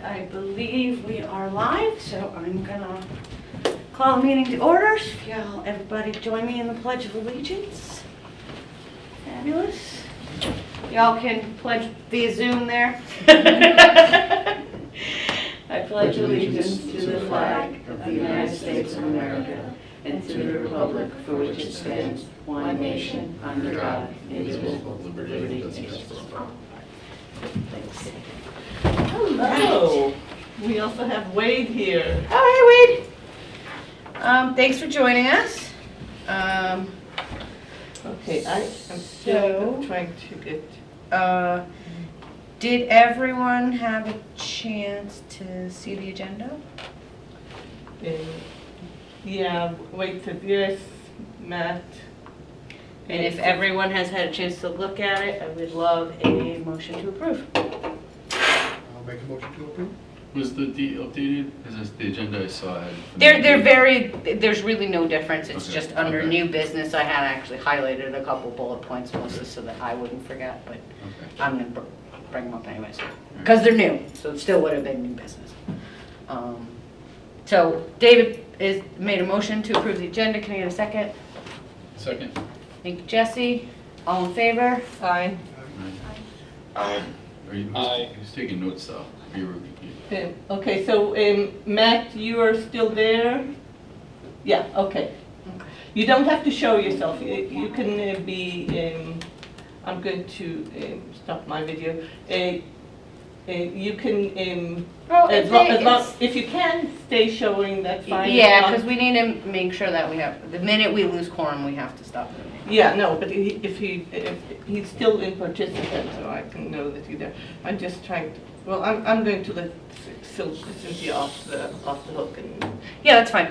I believe we are live, so I'm gonna call the meeting to order. Everybody join me in the Pledge of Allegiance. Fabulous. Y'all can pledge via Zoom there. I pledge allegiance to the flag of the United States of America and to the republic for which it stands, one nation, under God, indivisible, with liberty and justice for all. Thanks. Hello. We also have Wade here. Oh, hey, Wade. Thanks for joining us. Okay, I'm still trying to get. Did everyone have a chance to see the agenda? Yeah, Wade said yes, Matt. And if everyone has had a chance to look at it, I would love a motion to approve. I'll make a motion to approve. Was the D updated? Because the agenda I saw had. There's really no difference. It's Okay, just under okay. new business. I had actually highlighted a couple bullet points mostly so that I wouldn't forget, but Okay. I'm gonna bring them up anyways. Because they're new, so it still would have been new business. So David made a motion to approve the agenda. Can I get a second? Second? Thank you, Jesse. All in favor? Aye. Are you, who's taking notes though? Are you Okay, so Matt, you are still there? Yeah, okay. You don't have to show yourself. You can be. I'm going to stop my video. You can. Well, If you can stay showing, that's fine. yeah, because we need to make sure that we have, the minute we lose quorum, we have to stop moving. Yeah, no, but if he's still in participant, so I can know that he's there. I'm just trying to, well, I'm going to let Cynthia off the hook and. Yeah, that's fine.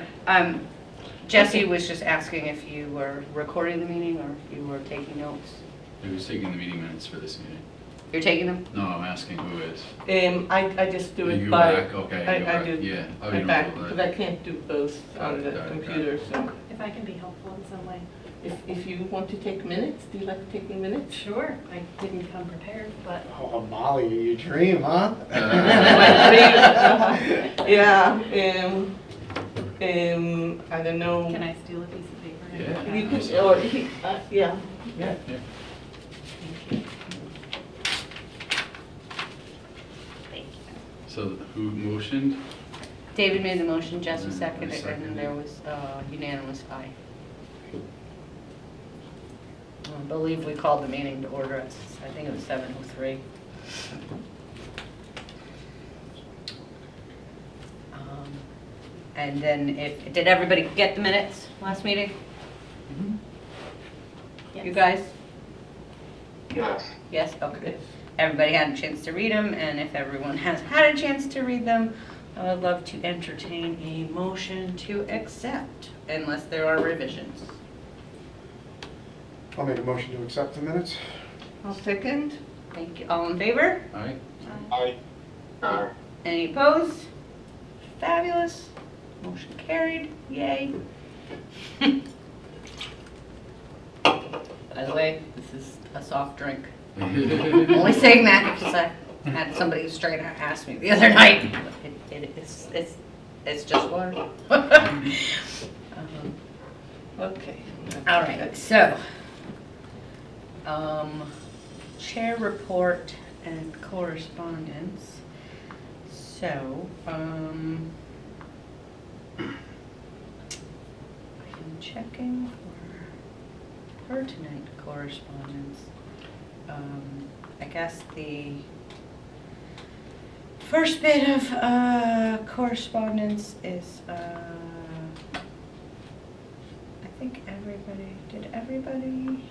Jesse Okay. was just asking if you were recording the meeting or if you were taking notes. Who's taking the meeting minutes for this meeting? You're taking them? No, I'm asking who is. I just do it You by. back? Okay, I you back. do Yeah. Oh, my you back, don't do because that. I can't do both on the Got it. computer, so. If I can be helpful in some way. If you want to take minutes, do you like taking minutes? Sure. I didn't come prepared, but. Oh, Molly, you dream, huh? Yeah, I don't know. Can I steal a piece of paper? and Yeah. put it You out? could, or, yeah. Yeah. Thank you. So who motioned? David made the motion, Jesse And I seconded, and seconded. there was unanimous aye. I believe we called the meeting to order at, I think it was 7:03. And then did everybody get the minutes last meeting? Yes. You guys? Yes. Yes, okay. Everybody had a chance to read them, and if everyone has had a chance to read them, I would love to entertain a motion to accept, unless there are revisions. I'll make a motion to accept the minutes. I'll second. Thank you. All in favor? Aye. Aye. Any opposed? Fabulous. Motion carried. Yay. By the way, this is a soft drink. I'm only saying that because I had somebody straight out ask me the other night. It's just water. Okay. All right, so, chair report and correspondence. So, I'm checking for pertinent correspondence. I guess the first bit of correspondence is, I think did everybody?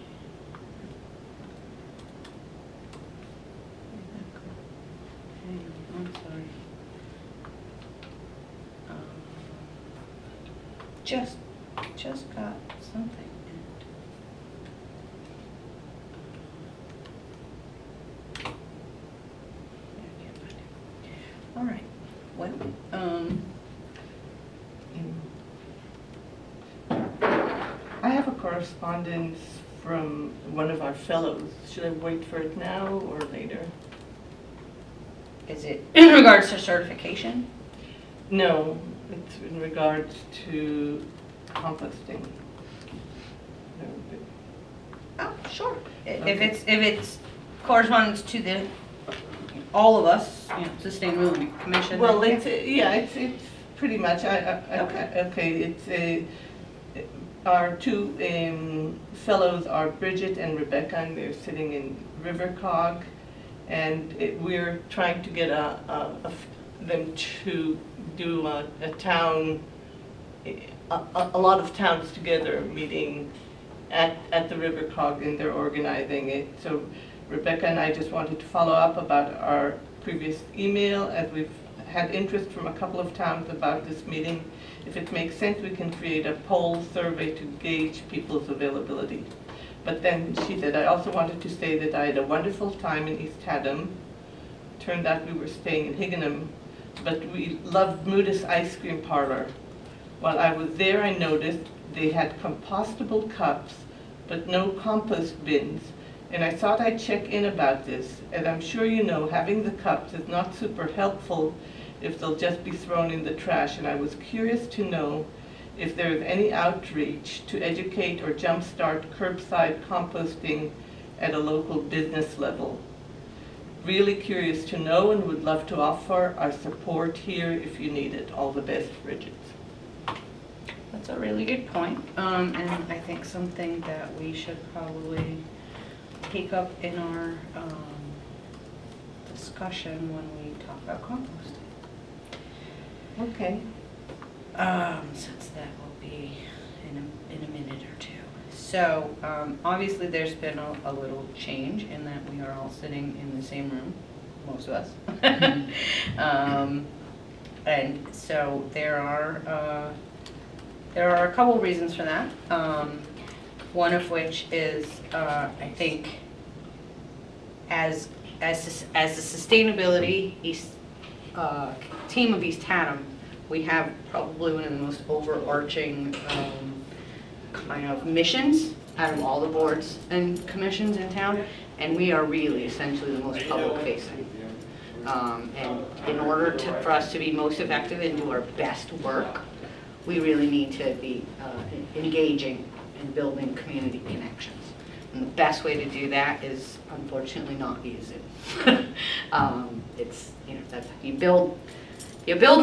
Hang on, I'm sorry. Just got something. All right, well, I have a correspondence from one of our fellows. Should I wait for it now or later? Is it in regards to certification? No, it's in regards to composting. Oh, sure. If Okay. it's corresponds to the, all of us, Sustainability Commission. Well, then it's, it's pretty much, okay, it's, our two fellows are Bridget and Rebecca, and they're sitting in Rivercog, and we're trying to get them to do a town, a lot of towns together meeting at the Rivercog, and they're organizing it. So Rebecca and I just wanted to follow up about our previous email, as we've had interest from a couple of towns about this meeting. If it makes sense, we can create a poll survey to gauge people's availability. But then she said, I also wanted to say that I had a wonderful time in East Haddam. Turned out we were staying in Higganum, but we loved Moodus Ice Cream Parlor. While I was there, I noticed they had compostable cups, but no compost bins. And I thought I'd check in about this. As I'm sure you know, having the cups is not super helpful if they'll just be thrown in the trash. And I was curious to know if there is any outreach to educate or jumpstart curbside composting at a local business level. Really curious to know and would love to offer our support here if you need it. All the best, Bridget. That's a really good point, and I think something that we should probably take up in our discussion when we talk about composting. Okay. Since that will be in a minute or two. So, obviously there's been a little change in that we are all sitting in the same room, most of us. And so there are a couple reasons for that. One of which is, I think, as the sustainability team of East Haddam, we have probably one of the most overarching kind of missions out of all the boards and commissions in town, and we are really essentially the most public facing. And in order for us to be most effective and do our best work, we really need to be engaging and building community connections. And the best way to do that is, unfortunately, not use it. It's, that's, you build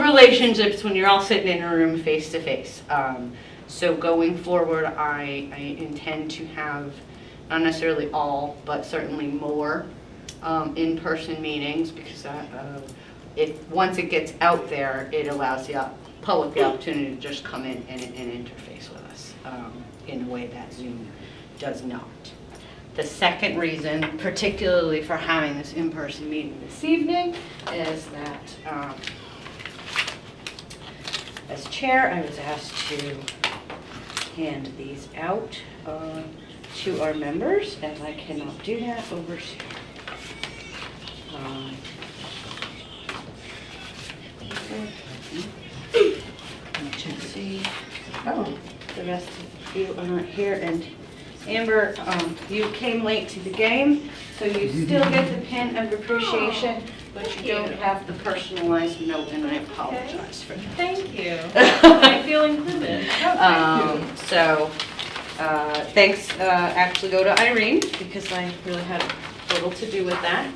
relationships when you're all sitting in a room face to face. So going forward, I intend to have, not necessarily all, but certainly more in-person meetings, because once it gets out there, it allows the public the opportunity to just come in and interface with us in a way that Zoom does not. The second reason, particularly for having this in-person meeting this evening, is that as chair, I was asked to hand these out to our members, as I cannot do that over Zoom. Let me see. Oh, the rest of you are not here, and Amber, you came late to the game, so you still get the pin of appreciation, but you don't have the personalized note, and I apologize for that. Thank you. I feel included. So, thanks actually go to Irene, because I really had little to do with that.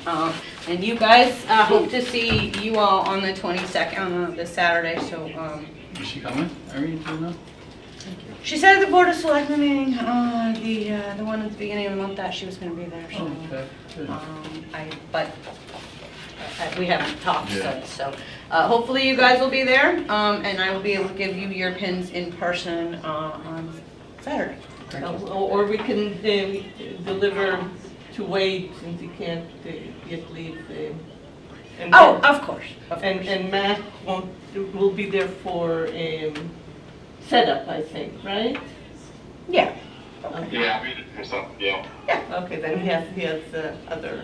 And you guys, hope to see you all on the 22nd, this Saturday, so. Is she coming? Irene, do you know? She said at the Board of Selectmen meeting, the one at the beginning of the month, that she was gonna be there, so. Oh, okay, good. But we haven't talked Yeah. since, so hopefully you guys will be there, and I will be able to give you your pins in person on Saturday. Or we can deliver to Wade, since he can't yet leave. And Oh, then- of course. And Matt will be there for setup, I think, right? Yeah. Okay. Yeah, I mean, or something, yeah. Okay, then he has other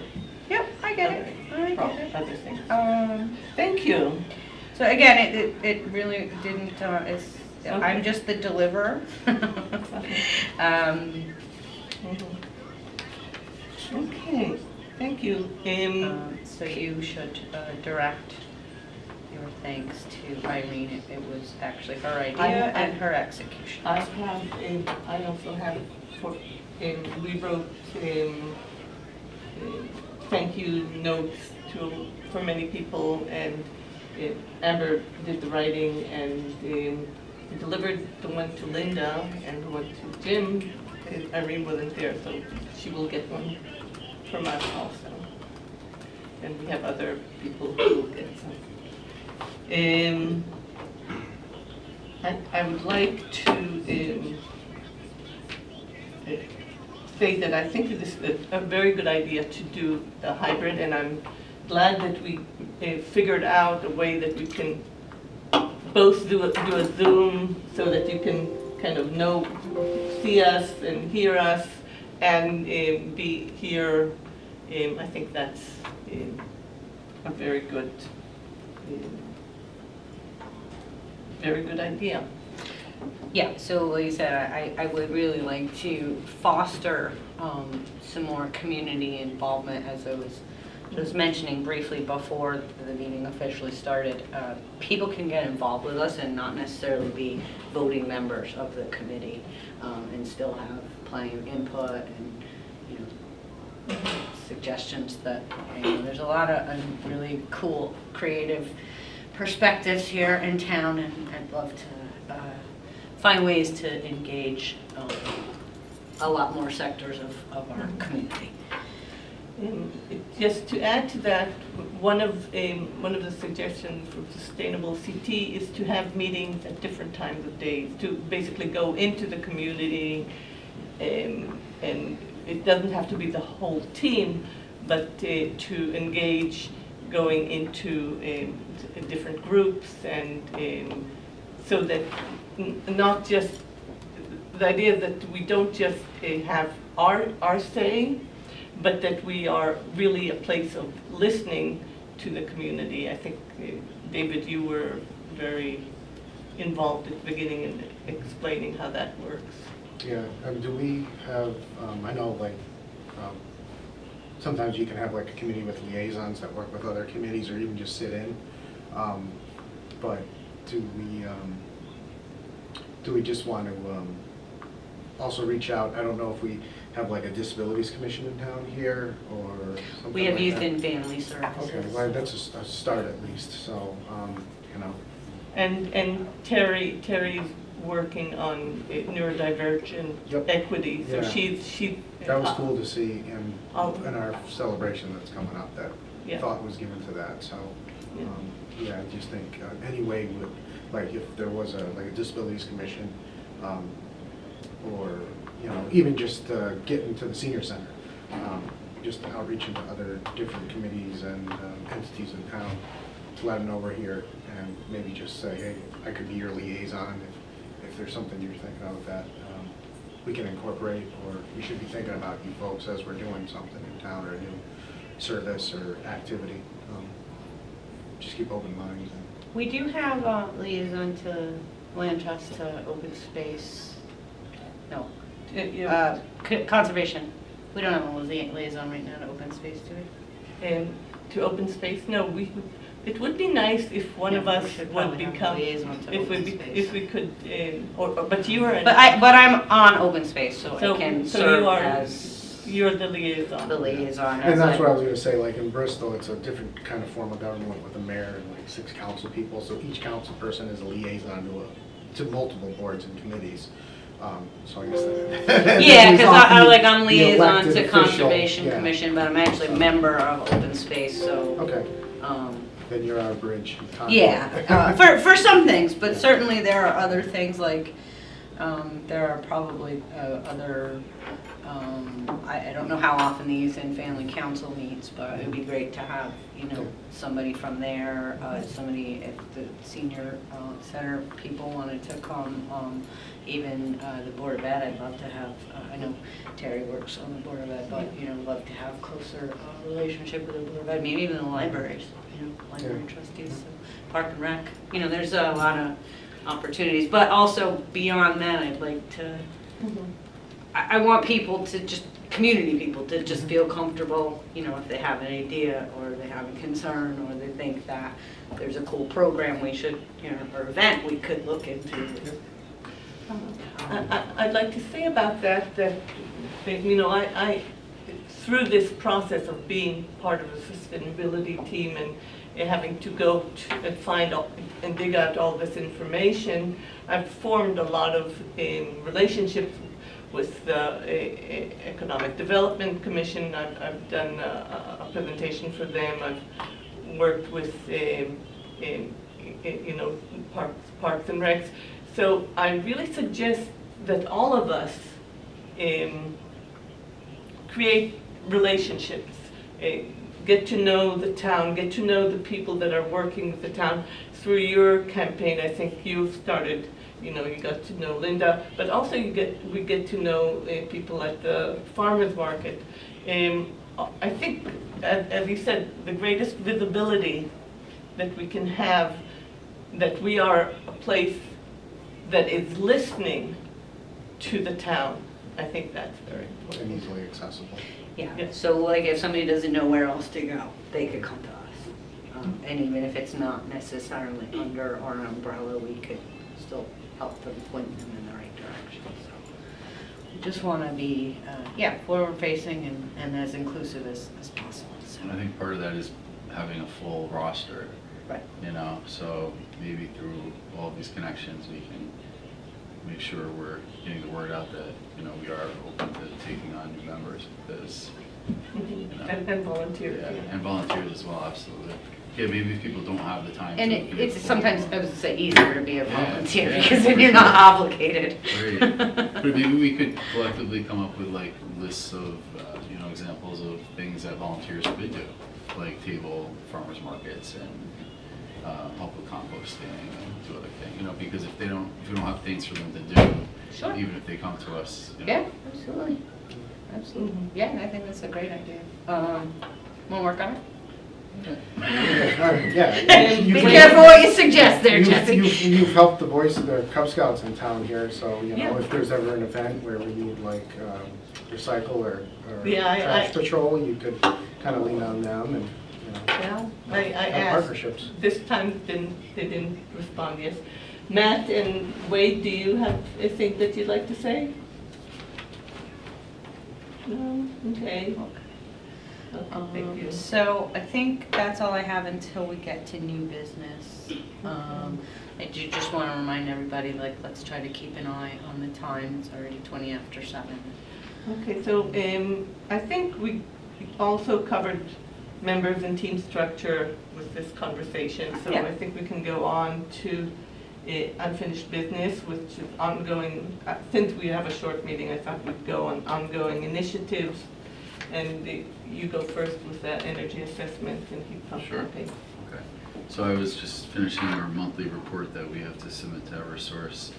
Yep, I get it. I get it. other things. Um, Thank you. so again, it really didn't, I'm just the deliverer. Okay. Um, Mhm. Okay. Thank you. So you should direct your thanks to Irene. It was actually her idea and her execution. I have, I also have, for, we wrote thank you notes for many people, and Amber did the writing and delivered the one to Linda and the one to Jim. Irene wasn't there, so she will get one from us also. And we have other people who will get some. I would like to say that I think it is a very good idea to do a hybrid, and I'm glad that we figured out a way that we can both do a Zoom so that you can kind of see us and hear us and be here. I think that's a very good idea. Yeah, so like you said, I would really like to foster some more community involvement, as I was mentioning briefly before the meeting officially started. People can get involved with us and not necessarily be voting members of the committee, and still have plenty of input and, you know, suggestions that, you know, there's a lot of really cool, creative perspectives here in town, and I'd love to find ways to engage a lot more sectors of our community. Just to add to that, one of the suggestions for Sustainable CT is to have meetings at different times of day, to basically go into the community, and it doesn't have to be the whole team, but to engage going into different groups, and so that not just the idea that we don't just have our say, but that we are really a place of listening to the community. I think, David, you were very involved at the beginning in explaining how that works. Yeah, do we have, I know like, sometimes you can have like a committee with liaisons that work with other committees or even just sit in. But do we just want to also reach out? I don't know if we have like a disabilities commission in town here or something. We have like Youth that. and Family Services. Okay, well, that's a start at least, so, you know. And Terry's working on neurodivergent Yep. equity, so Yeah. she. That was cool to see in Oh. our celebration that's coming up, that Yeah. thought was given to that, so, Yeah. yeah, I just think any way would, like, if there was like a disabilities commission, or, you know, even just getting to the senior center, just outreach into other different committees and entities in town to let them know we're here, and maybe just say, hey, I could be your liaison if there's something you're thinking of that we can incorporate, or we should be thinking about you folks as we're doing something in town, or a new service or activity. Just keep open minds. We do have a liaison to Land Trust, to Open Space. No, Conservation. We don't have a liaison right now to Open Space, do we? To open space, no, it would be nice if one of Yeah, we us should would probably have a become, liaison to if open we space. could, but you are. But I'm on Open Space, so I can so serve you are, as you're the liaison. the liaison. And that's what I was gonna say, like in Bristol, it's a different kind of form of government with a mayor and like 6 council people, so each council person is a liaison to multiple boards and committees. So I guess that. Yeah, because I'm the liaison elected to official, Conservation yeah. Commission, but I'm actually a member of Open Space, so. Okay, um, then you're our bridge. Yeah, for some things, but certainly there are other things like, there are probably other, I don't know how often the Youth and Family Council meets, but it would be great to have, you know, somebody from there, somebody if the senior center people wanted to come, even the Board of Ed, I'd love to have, I know Terry works on the Board of Ed, but, you know, love to have closer relationship with the Board of Ed, maybe even the libraries, you know, library trustees, so Park and Rec, you know, there's a lot of opportunities, but also beyond that, I'd like to, I want people to just community people to just feel comfortable, you know, if they have an idea or they have a concern or they think that there's a cool program we should, you know, or event we could look into. I'd like to say about that, you know, I through this process of being part of the sustainability team and having to go and find out and dig out all this information, I've formed a lot of relationships with the Economic Development Commission. I've done a presentation for them. I've worked with, you know, Parks and Recs. So I really suggest that all of us create relationships, get to know the town, get to know the people that are working with the town. Through your campaign, I think you've started, you know, you got to know Linda, but also we get to know people at the farmers market. I think, as you said, the greatest visibility that we can have, that we are a place that is listening to the town. I think that's very important. And easily accessible. Yeah, Yeah. so like if somebody doesn't know where else to go, they could come to us. And even if it's not necessarily under our umbrella, we could still help them point them in the right direction, so. We just want to be, forward-facing and as inclusive as possible, so. And I think part of that is having a full roster, Right. you know, so maybe through all of these connections, we can make sure we're getting the word out that, you know, we are open to taking on new members, because, you know, And volunteers. yeah, Yeah. and volunteers as well, absolutely. Yeah, maybe if people don't have the time. And to it's be sometimes, I would say, easier to be a Yeah, volunteer yeah. because then you're not obligated. Right. But maybe we could collectively come up with like lists of, you know, examples of things that volunteers could do, like table farmers markets and help with composting and do other things, you know, because if we don't have things for them to do, Sure. even if they come to us, you know. Yeah, absolutely. Absolutely. Yeah, I think that's a great idea. Want to work on it? All right, yeah. Be Be You've- careful what you suggest there, you've- Jesse. You've helped the voice of the Cub Scouts in town here, so, you know, Yeah. if there's ever an event where we need like recycle or Yeah, trash patrol, you could kind of lean on them and, you know, Well, I have asked, partnerships. this time they didn't respond, yes. Matt and Wade, do you have anything that you'd like to say? No? Okay. Okay, thank you. So I think that's all I have until we get to new business. I do just want to remind everybody, like, let's try to keep an eye on the time. It's already 20 after 7. Okay, so I think we also covered members and team structure with this conversation. So Yeah. I think we can go on to unfinished business, which is ongoing. Since we have a short meeting, I thought we'd go on ongoing initiatives. And you go first with the energy assessment and heat pump Sure. campaign. Okay. So I was just finishing our monthly report that we have to submit to Eversource.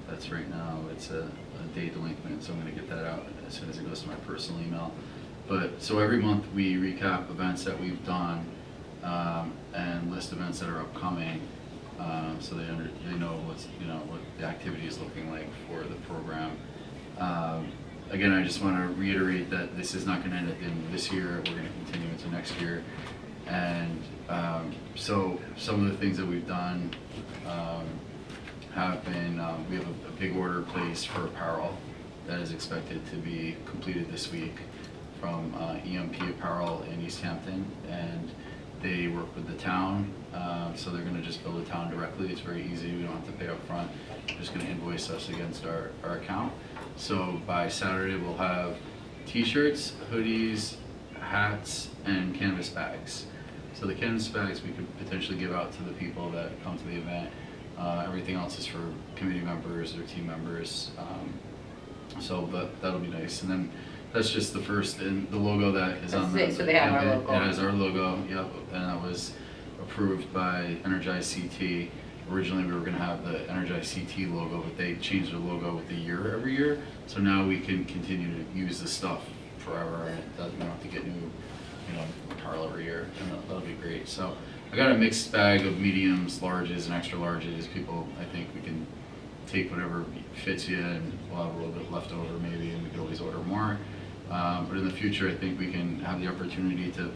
That's right now, it's a day delinquent, so I'm gonna get that out as soon as it goes to my personal email. But, so every month we recap events that we've done, and list events that are upcoming, so they know what's, you know, what the activity is looking like for the program. Again, I just want to reiterate that this is not going to end at the end of this year. We're going to continue into next year. And so some of the things that we've done have been, we have a big order placed for apparel that is expected to be completed this week from EMP Apparel in East Hampton. And they work with the town, so they're going to just bill the town directly. It's very easy. We don't have to pay up front. They're just going to invoice us against our account. So by Saturday, we'll have t-shirts, hoodies, hats, and canvas bags. So the canvas bags we could potentially give out to the people that come to the event. Everything else is for committee members or team members. But that'll be nice. And then that's just the first, and the logo that is on That's it, so they have our logo. It has our logo, yep. And that was approved by Energize CT. Originally, we were going to have the Energize CT logo, but they changed their logo with the year every year. So now we can continue to use this stuff forever, and it doesn't, we don't have to get new, you know, apparel every year, and that'll be great. So I got a mixed bag of mediums, larges, and extra larges. People, I think we can take whatever fits you, and we'll have a little bit left over maybe, and we can always order more. But in the future, I think we can have the opportunity to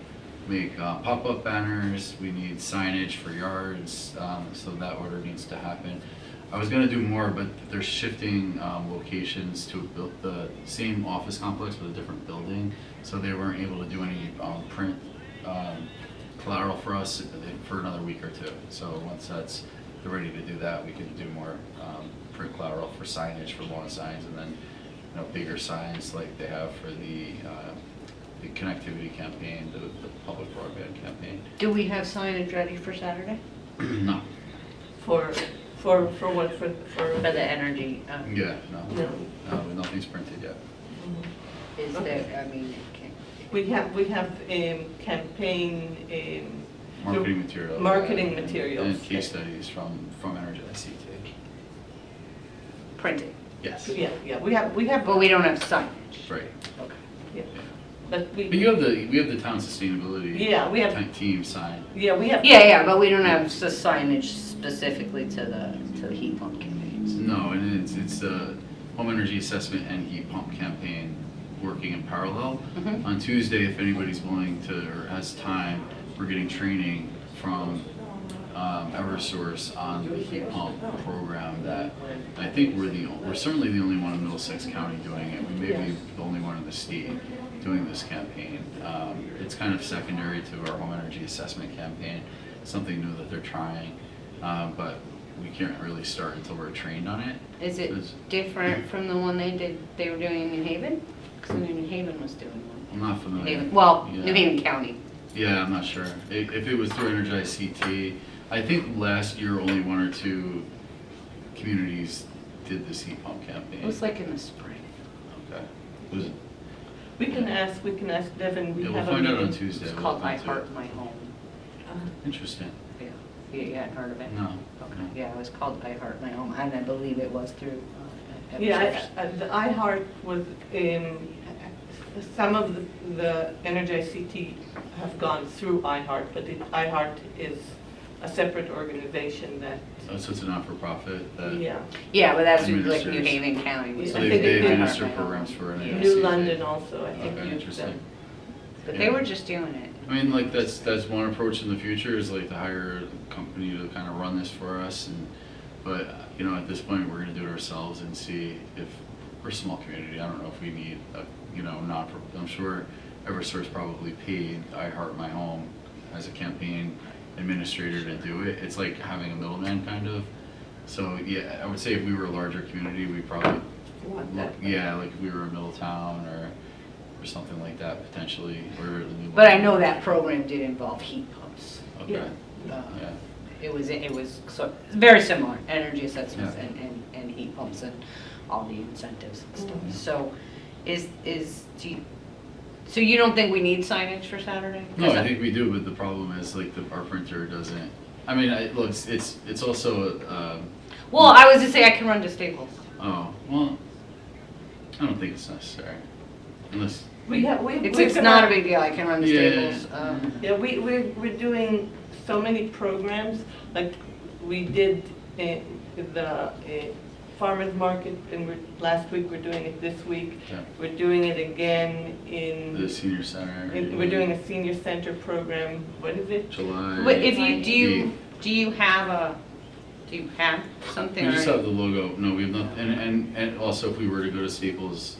make pop-up banners. We need signage for yards, so that order needs to happen. I was gonna do more, but they're shifting locations to build the same office complex with a different building, so they weren't able to do any print collateral for us for another week or two. So once they're ready to do that, we can do more print collateral for signage, for lawn signs, and then bigger signs like they have for the connectivity campaign, the public broadband campaign. Do we have signage ready for Saturday? No. For what, for? For the energy, Yeah, No. no, nothing's printed yet. is there, I mean, We have campaign, Marketing materials. Marketing materials. And case studies from Energize CT. printed, Yes. yeah, we have. but we don't have signage. Right. Okay. Yeah. But But we have the town sustainability. Yeah, we have- Team sign. Yeah, we have. Yeah, but we don't have the signage specifically to the heat pump campaigns. No, and it's a home energy assessment and heat pump campaign working in parallel. Mhm. On Tuesday, if anybody's willing to or has time, we're getting training from Eversource on the heat pump program that I think we're certainly the only one in Middlesex County doing it. We may be the only one in the state doing this campaign. It's kind of secondary to our home energy assessment campaign, something new that they're trying, but we can't really start until we're trained on it. Is it different from the one they were doing in New Haven? Because New Haven was doing one. I'm not familiar. Well, Yeah. New Haven County. Yeah, I'm not sure. If it was through Energize CT, I think last year only one or two communities did this heat pump campaign. It was like in the spring. Okay. Was it? We can ask Devin. Yeah, we'll have a find out on meeting. Tuesday. It's We'll called look I into Heart it. My Home. Interesting. Yeah, you hadn't heard of it? No. Okay, yeah, it was called I Heart My Home, and I believe it was through Yeah, Eversource. the iHeart was some of the Energize CT have gone through iHeart, but iHeart is a separate organization that, Oh, so it's a not-for-profit that. yeah. Yeah, but that's like New Administers. Haven County. was So I they, think they it did. administer I Heart My programs Home. for Yeah. Energize New CT. London also, I think, Okay, used interesting. them. But they were just doing it. I mean, like that's one approach in the future is like to hire a company to kind of run this for us, but at this point we're gonna do it ourselves and see if we're a small community. I don't know if we need I'm sure Eversource probably paid I Heart My Home as a campaign administrator to do it. It's like having a middleman kind of. So yeah, I would say if we were a larger community, we probably Want that. like if we were a Middletown or something like that potentially. But I know that program did involve heat pumps. Okay. Yeah. Yeah. It was very similar, energy assessments Yeah. and heat pumps and all the incentives and stuff. Mhm. So you don't think we need signage for Saturday? No, I think we do, but the problem is like our printer doesn't. I mean, look, it's also. Well, I was to say I can run to Staples. Oh well, I don't think it's necessary, unless. It's not a big deal, I can run to Yeah. Staples. Yeah, we're doing so many programs, like we did the farmer's market, and last week, we're doing it this week. Yeah. We're doing it again The senior center. we're doing a senior center program, what is it? July. But do you have something? We just or- have the logo. No, we have not. And also, if we were to go to Staples,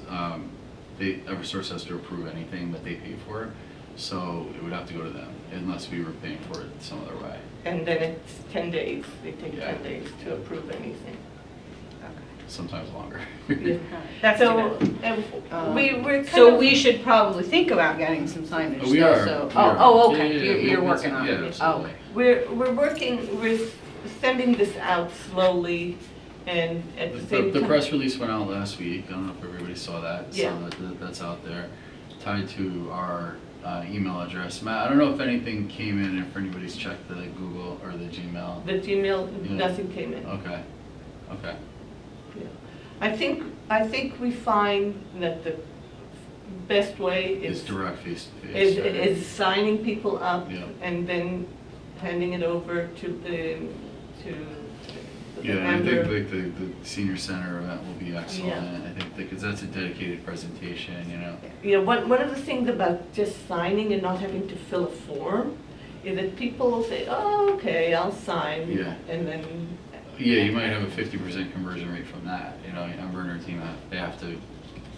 Eversource has to approve anything that they pay for, so it would have to go to them unless we were paying for it some other way. And then it's 10 days, they take Yeah. 10 days to approve anything. Sometimes longer. Yeah. That's So, too bad. we're kind So of. we should probably think about getting some signage. Oh, we though, are. so- We are. Oh, okay, Yeah, you're we'll- working on yeah, it. absolutely. Okay. We're sending this out slowly and at the same The time. press release went out last week. I don't know if everybody saw that. Yeah. So that's out there, tied to our email address. Matt, I don't know if anything came in, if anybody's checked the Google or the Gmail. The Gmail, Yeah. nothing came in. Okay. Okay. Yeah. I think we find that the best way It's is direct face to face. is signing people up Yeah. and then handing it over to Yeah, I Amber- think like the senior center event will be excellent. I think because that's a dedicated presentation, you know. You know, one of the things about just signing and not having to fill a form is that people will say, oh, okay, I'll sign. Yeah. And then, Yeah, you might have a 50% conversion rate from that. You know, Amber and her team, they have to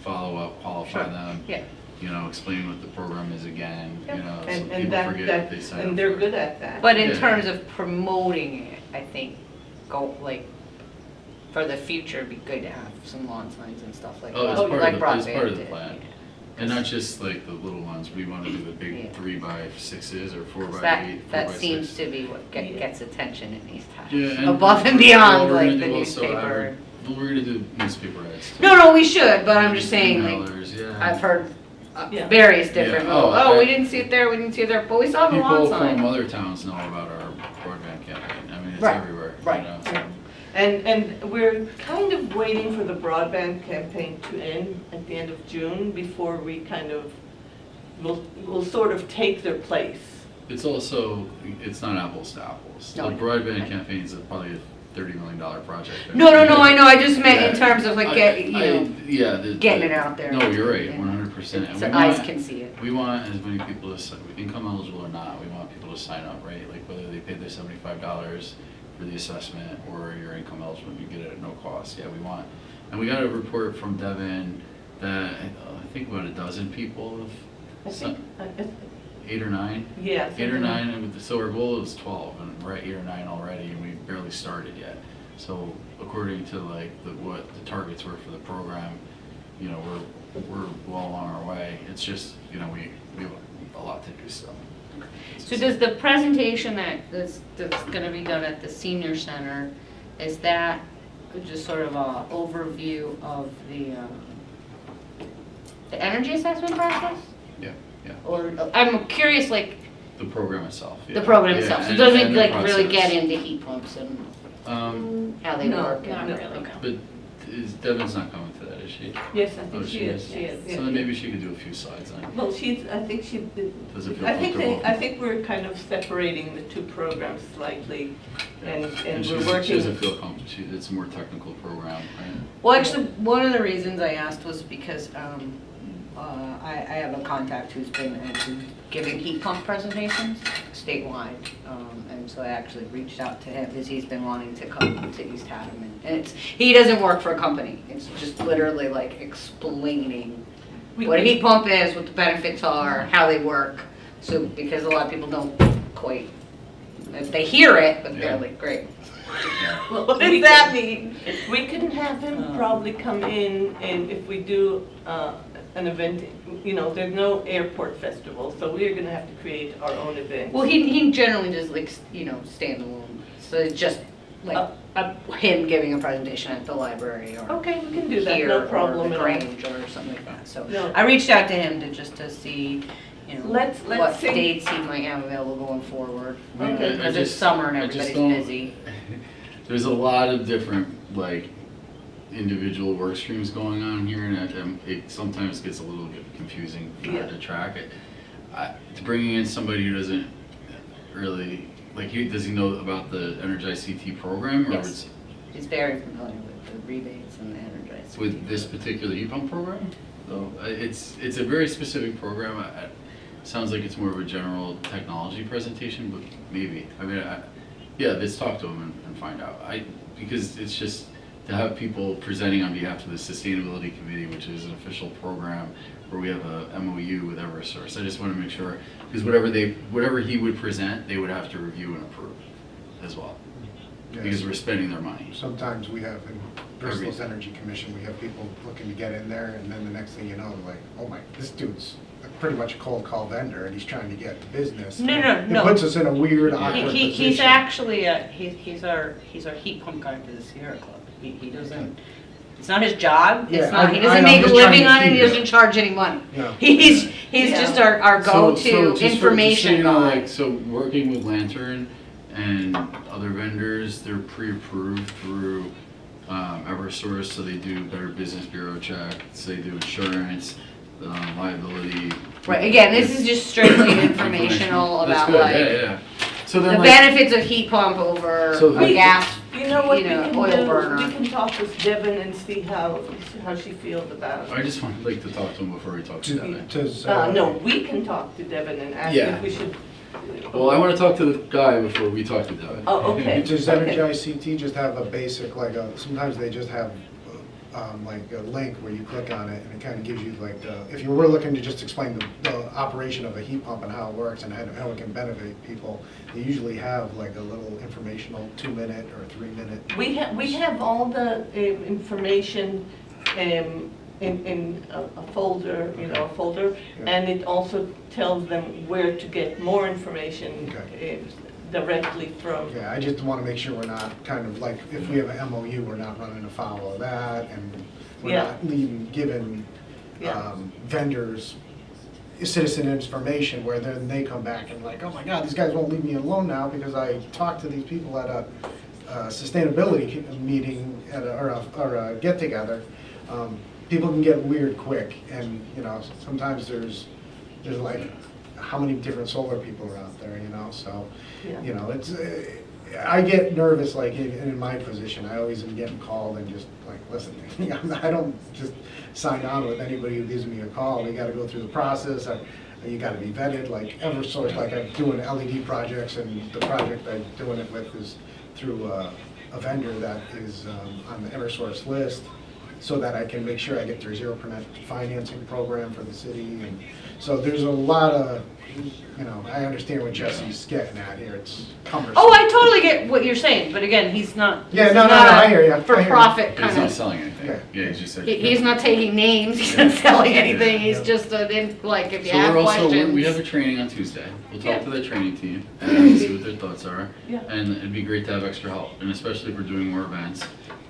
follow up, qualify Sure. them. Yeah. You know, explain what the program is again, you know, so and people that, forget that, what they sign up and they're for. good at that. But in Yeah. terms of promoting it, I think, for the future, it'd be good to have some lawn signs and stuff like that. Oh, it's part like of the, it's Broadband part of the did, plan. yeah. And not just like the little ones, we want to do the Yeah. big 3x6s or 4x8, That 4x6. seems to be what Yeah. gets attention in these Yeah, times, and above and well, beyond we're like gonna the do also newspaper. well, we're gonna do newspaper ads. too. No, we should, but I'm just saying, like, Mailers, yeah. I've heard Yeah. various different, Yeah. Oh, oh, we I- didn't see it there, we didn't see it there, but we saw the lawn People sign. from other towns know about our broadband campaign. I mean, it's Right, everywhere. right. You know? Yeah. And we're kind of waiting for the broadband campaign to end at the end of June before we kind of, will sort of take their place. It's also, it's not apples to apples. No. The broadband campaign is probably a $30 million project. No, I know, I just meant in Yeah. terms of like, Yeah. getting it out there. No, you're right, Yeah. 100%. And So we eyes want- can see it. We want as many people to, income eligible or not, we want people to sign up, right? Like whether they paid their $75 for the assessment or you're income eligible, you get it at no cost. Yeah, we want. And we got a report from Devin that I think about a dozen people I have, think, 8 or 9. yeah. 8 or something- 9, and so our goal is 12, and we're at 8 or 9 already, and we barely started yet. So according to like what the targets were for the program, you know, we're well on our way. It's just, you know, we have a lot to do still. So does the presentation that's gonna be done at the senior center, is that just sort of a overview of the energy assessment process? Yeah. Or, I'm curious, like, The program itself. the program Yeah, itself, so it and- doesn't and the like really process. get into heat pumps and how they No, work? Not and- really, okay. no. But Devin's not coming to that, is she? Yes, I Oh, think she is, yeah. yeah. So then maybe she could do a few slides on it. Well, I think she did. Does it feel I think comfortable? we're kind of separating the two programs slightly, and And we're she working. doesn't feel comfortable, it's a more technical program, right? Well, actually, one of the reasons I asked was because I have a contact who's been giving heat pump presentations statewide, and so I actually reached out to him because he's been wanting to come to East Haddam, and he doesn't work for a company. It's just literally like explaining what a heat pump is, what the benefits are, how they work. So because a lot of people don't quite, they hear it, but they're Yeah. like, great. Well, What we does that can- mean? We can have him probably come in, and if we do an event, you know, there's no airport festival, so we're gonna have to create our own event. Well, he generally does like, standalone. So it's just like him giving a presentation at the library or Okay, we can do that, here no or problem the at all. Grange or something like that. So No. I reached out to him to see, Let's what think- dates he might have available going forward. I mean, I Because it's just- summer and I just everybody's don't- busy. There's a lot of different, like, individual work streams going on here, and it sometimes gets a little bit confusing Yeah. to track it. To bringing in somebody who doesn't really, like, does he know about the Energize CT program? Or Yes. it's He's very familiar with the rebates and the energized. with this particular heat pump program? Though, it's a very specific program. Sounds like it's more of a general technology presentation, but maybe. I mean, yeah, let's talk to him and find out. Because it's just to have people presenting on behalf of the Sustainability Committee, which is an official program where we have a MOU with Eversource. I just want to make sure, because whatever he would present, they would have to review and approve as well, because we're spending their money. Sometimes we have, in Bristol's Energy Commission, we have people looking to get in there, and then the next thing you know, like, oh my, this dude's pretty much a cold call vendor, and he's trying to get business. No. It puts us in a weird, awkward He's position. actually he's our heat pump guy for the Sierra Club. He doesn't. It's not his job. It's Yeah, not. He I doesn't know, make a I'm just trying living to on it. He keep it. doesn't charge any money. No. He's Yeah. just our go-to just information guy. like, so working with Lantern and other vendors, they're pre-approved through Eversource, so they do Better Business Bureau checks, they do insurance, liability. Right. Again, this is just strictly informational That's about good, like yeah. So the then, like, benefits of heat pump over So a we- gas You know what we you know, can oil do? burner. We can talk with Devin and see how she feels about I it. just would like to talk to him before we talk to Devin. No, we can talk to Devin and ask Yeah. if we should. Well, I want to talk to the guy before we talk to Devin. Oh, okay. Does Okay. Energize CT just have a basic, like sometimes they just have like a link where you click on it and it kind of gives you like, if you were looking to just explain the operation of a heat pump and how it works and how it can benefit people, they usually have like a little informational 2-minute or 3-minute. We have all the information in a folder, a folder, Yeah. and it also tells them where to get more information directly from. Yeah, I just want to make sure we're not kind of like, if we have an MOU, we're not running afoul of that, and we're Yeah. not giving Yeah. vendors citizen information where then they come back and like, oh my God, these guys won't leave me alone now because I talked to these people at a sustainability meeting or a get-together. People can get weird quick, and sometimes there's like how many different solar people are out there, so Yeah. it's I get nervous like in my position. I always am getting called and just like, listen, I don't just sign on with anybody who gives me a call. They got to go through the process. You got to be vetted. Like Eversource, like I'm doing LED projects, and the project I'm doing it with is through a vendor that is on the Eversource list, so that I can make sure I get their 0% financing program for the city. And so there's a lot of, I understand what Jesse's getting at here. It's cumbersome. Oh, I totally get what you're saying, but again, he's not. Yeah, he's no, not I a hear ya. For-profit He's kind not of. selling anything. Yeah. Yeah, he's just said. He's not taking names, he's not selling anything, he's Yeah. just, like, if you So have we're also, questions. we have a training on Tuesday. We'll Yeah. talk to the training team and see what their thoughts are. Yeah. And it'd be great to have extra help, and especially if we're doing more events.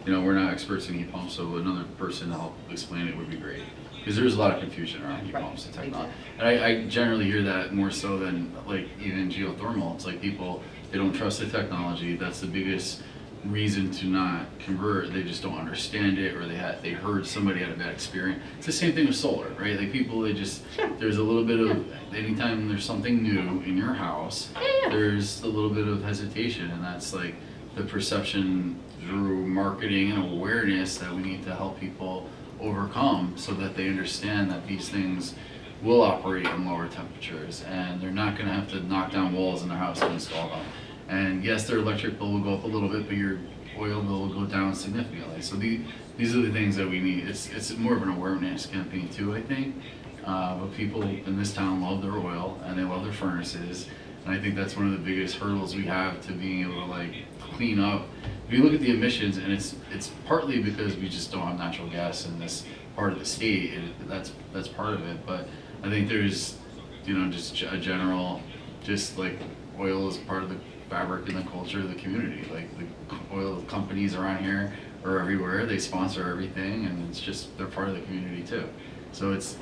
We're not experts in heat pumps, so another person to help explain it would be great. Because there's a lot of confusion around heat Right. pumps and technology. And I generally hear that more so than like even geothermal. It's like people, they don't trust the technology. That's the biggest reason to not convert. They just don't understand it, or they heard somebody had a bad experience. It's the same thing with solar, right? Like people, there's a little bit of, anytime there's something new in your house, there's a little bit of hesitation, and that's like the perception through marketing and awareness that we need to help people overcome, so that they understand that these things will operate in lower temperatures, and they're not going to have to knock down walls in their house to install them. And yes, their electric bill will go up a little bit, but your oil bill will go down significantly. So these are the things that we need. It's more of an awareness campaign too, I think. But people in this town love their oil and they love their furnaces, and I think that's one of the biggest hurdles we have to being able to like clean up. If you look at the emissions, and it's partly because we just don't have natural gas in this part of the state. That's part of it. But I think there's, just a general, just like oil is part of the fabric and the culture of the community. Like the oil companies around here or everywhere, they sponsor everything, and it's just they're part of the community too. So it's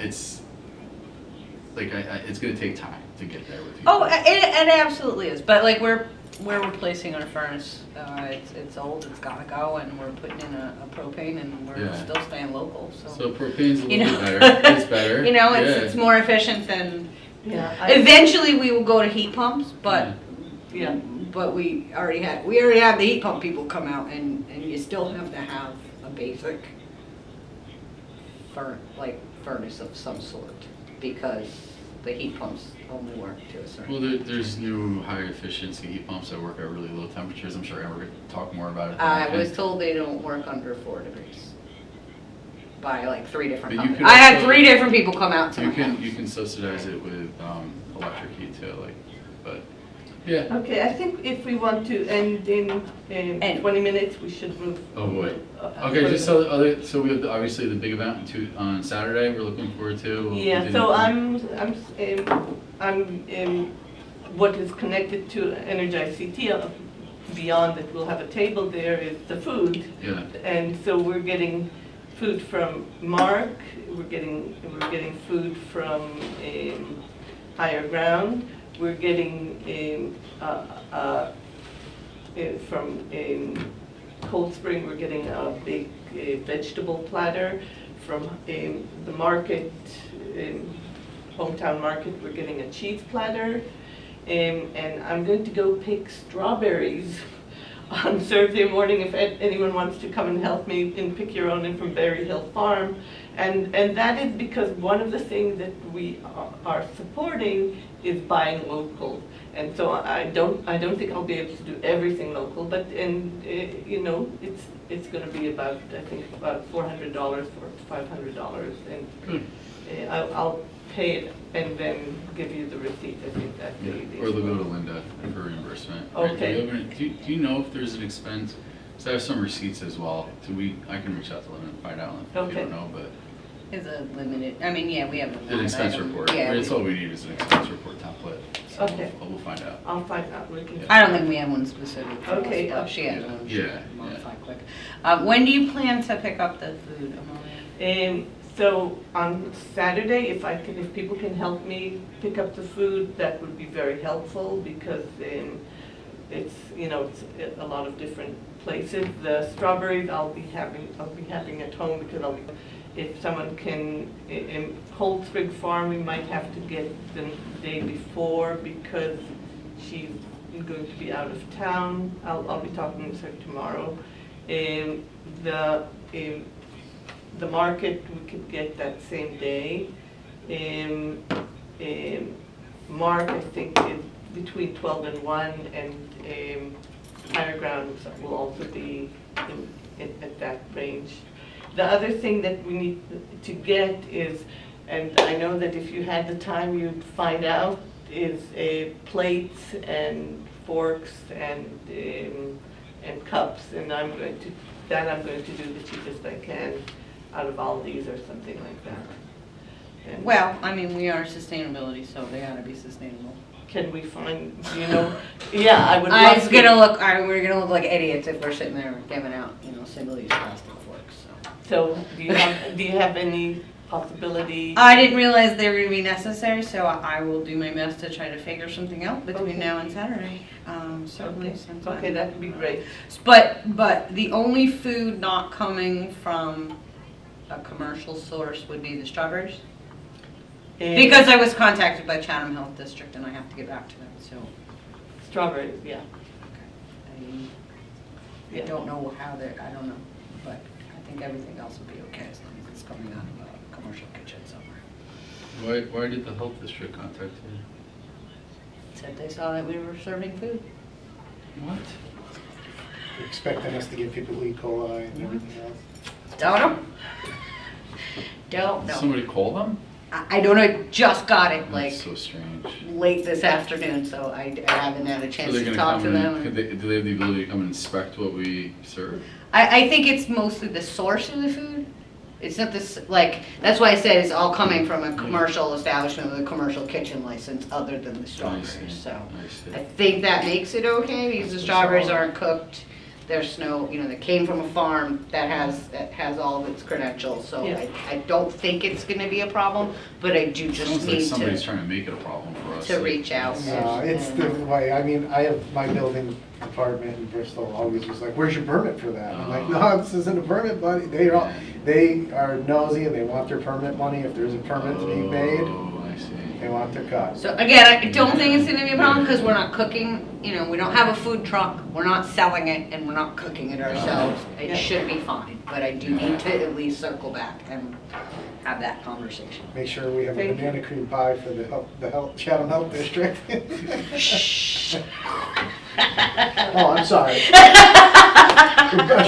like it's going to take time to get there with you. Oh, it absolutely is, but like we're replacing our furnace. It's old, it's gotta go, and we're putting in a propane, and we're Yeah. still staying local. So propane's a You little know. bit better. It's better. It's more efficient than. Yeah. Eventually, we will go to heat pumps, but Yeah. but we already had the heat pump people come out, and you still have to have a basic furnace of some sort, because the heat pumps only work to a certain. Well, there's new high efficiency heat pumps that work at really low temperatures. I'm sure Amber could talk more about it. I was told they don't work under 4 degrees by like 3 different But you companies. can I had also- 3 different people come out to You my can house. subsidize it with electric heat too, but yeah. Okay, I think if we want to end in End. 20 minutes, we should move. Oh boy. uh, Okay, just further. so we have obviously the big event on Saturday. We're looking forward to. We'll Yeah, continue so to- I'm what is connected to Energize CT, beyond that we'll have a table there, is the food. Yeah. And so we're getting food from Mark, we're getting food from Higher Ground, we're getting from Cold Spring, we're getting a big vegetable platter. From the market, Hometown Market, we're getting a cheese platter. And I'm going to go pick strawberries on Thursday morning if anyone wants to come and help me in Pick Your Own and from Berry Hill Farm. And that is because one of the things that we are supporting is buying local. And so I don't think I'll be able to do everything local, but you know, it's going to be about, I think, about $400 or $500, and I'll pay it and then give you the receipt. I think that's the easiest. Or they'll go to Linda for reimbursement. Okay. Do you know if there's an expense? So I have some receipts as well. I can reach out to Linda and find out if you Okay. don't know, but Is a limited, I mean, yeah, we have a an expense item. report. Yeah, It's all we need is an expense report template. So Okay. we'll find out. I'll find out. We can. I don't think we have one specific for us, Okay, but she has yeah, one. yeah, Modify quick. When do you plan to pick up the food, Amalia? So on Saturday, if people can help me pick up the food, that would be very helpful because it's, you know, it's a lot of different places. The strawberries I'll be having at home because if someone can, in Cold Spring Farm, we might have to get them the day before because she's going to be out of town. I'll be talking with her tomorrow. The market we could get that same day. Mark, I think, is between 12 and 1, and Higher Ground will also be at that range. The other thing that we need to get is, and I know that if you had the time you'd find out, is plates and forks and cups, and I'm going to do the cheapest I can out of Aldi's or something like that. And Well, I mean, we are sustainability, so they ought to be sustainable. can we find, you know, yeah, I would I love was to. we're gonna look like idiots if we're sitting there giving out, you know, single-use plastic forks, so. So do you have any possibility? I didn't realize they were gonna be necessary, so I will do my best to try to figure something out between Okay. now and Saturday. Certainly Okay, sometime. okay, that would be great. But the only food not coming from a commercial source would be the strawberries? And Because I was contacted by Chatham Health District and I have to get back to them, so strawberries, yeah. I Yeah. don't know how they're, I don't know, but I think everything else will be okay as long as it's coming out of a commercial kitchen somewhere. Why did the health district contact you? Said they saw that we were serving food. What? You're expecting us to give people E. coli and everything else? Don't know. Don't know. Somebody call them? I don't know, just got it like That's so strange. late this afternoon, so I haven't had a So chance they're to gonna talk to come them. and, do they have the ability to come and inspect what we serve? I think it's mostly the source of the food. It's not this, like, that's why I said it's all coming from a commercial establishment with a commercial kitchen license other than the I see, strawberries, so. I see. I think that makes it okay because the strawberries aren't cooked. There's no, you know, they came from a farm that has all of its credentials, so Yeah. I don't think it's gonna be a problem, but I do just Sounds like need somebody's to trying to make it a problem for us. reach out. No, it's the way, I mean, I have my building department in Bristol always was like, where's your permit for that? I'm like, no, this isn't a permit, buddy. They are nosy and they want their permit money. If there's a permit to be made, Oh, I see. they want to cut. So again, I don't think it's gonna be a problem because we're not cooking, you know, we don't have a food truck, we're not selling it, and we're not cooking it ourselves. It Yeah. should be fine, but I do need to at least circle back and have that conversation. Make sure we have a Thank you. banana cream pie for the Chatham Health District. Shh. Oh, I'm sorry.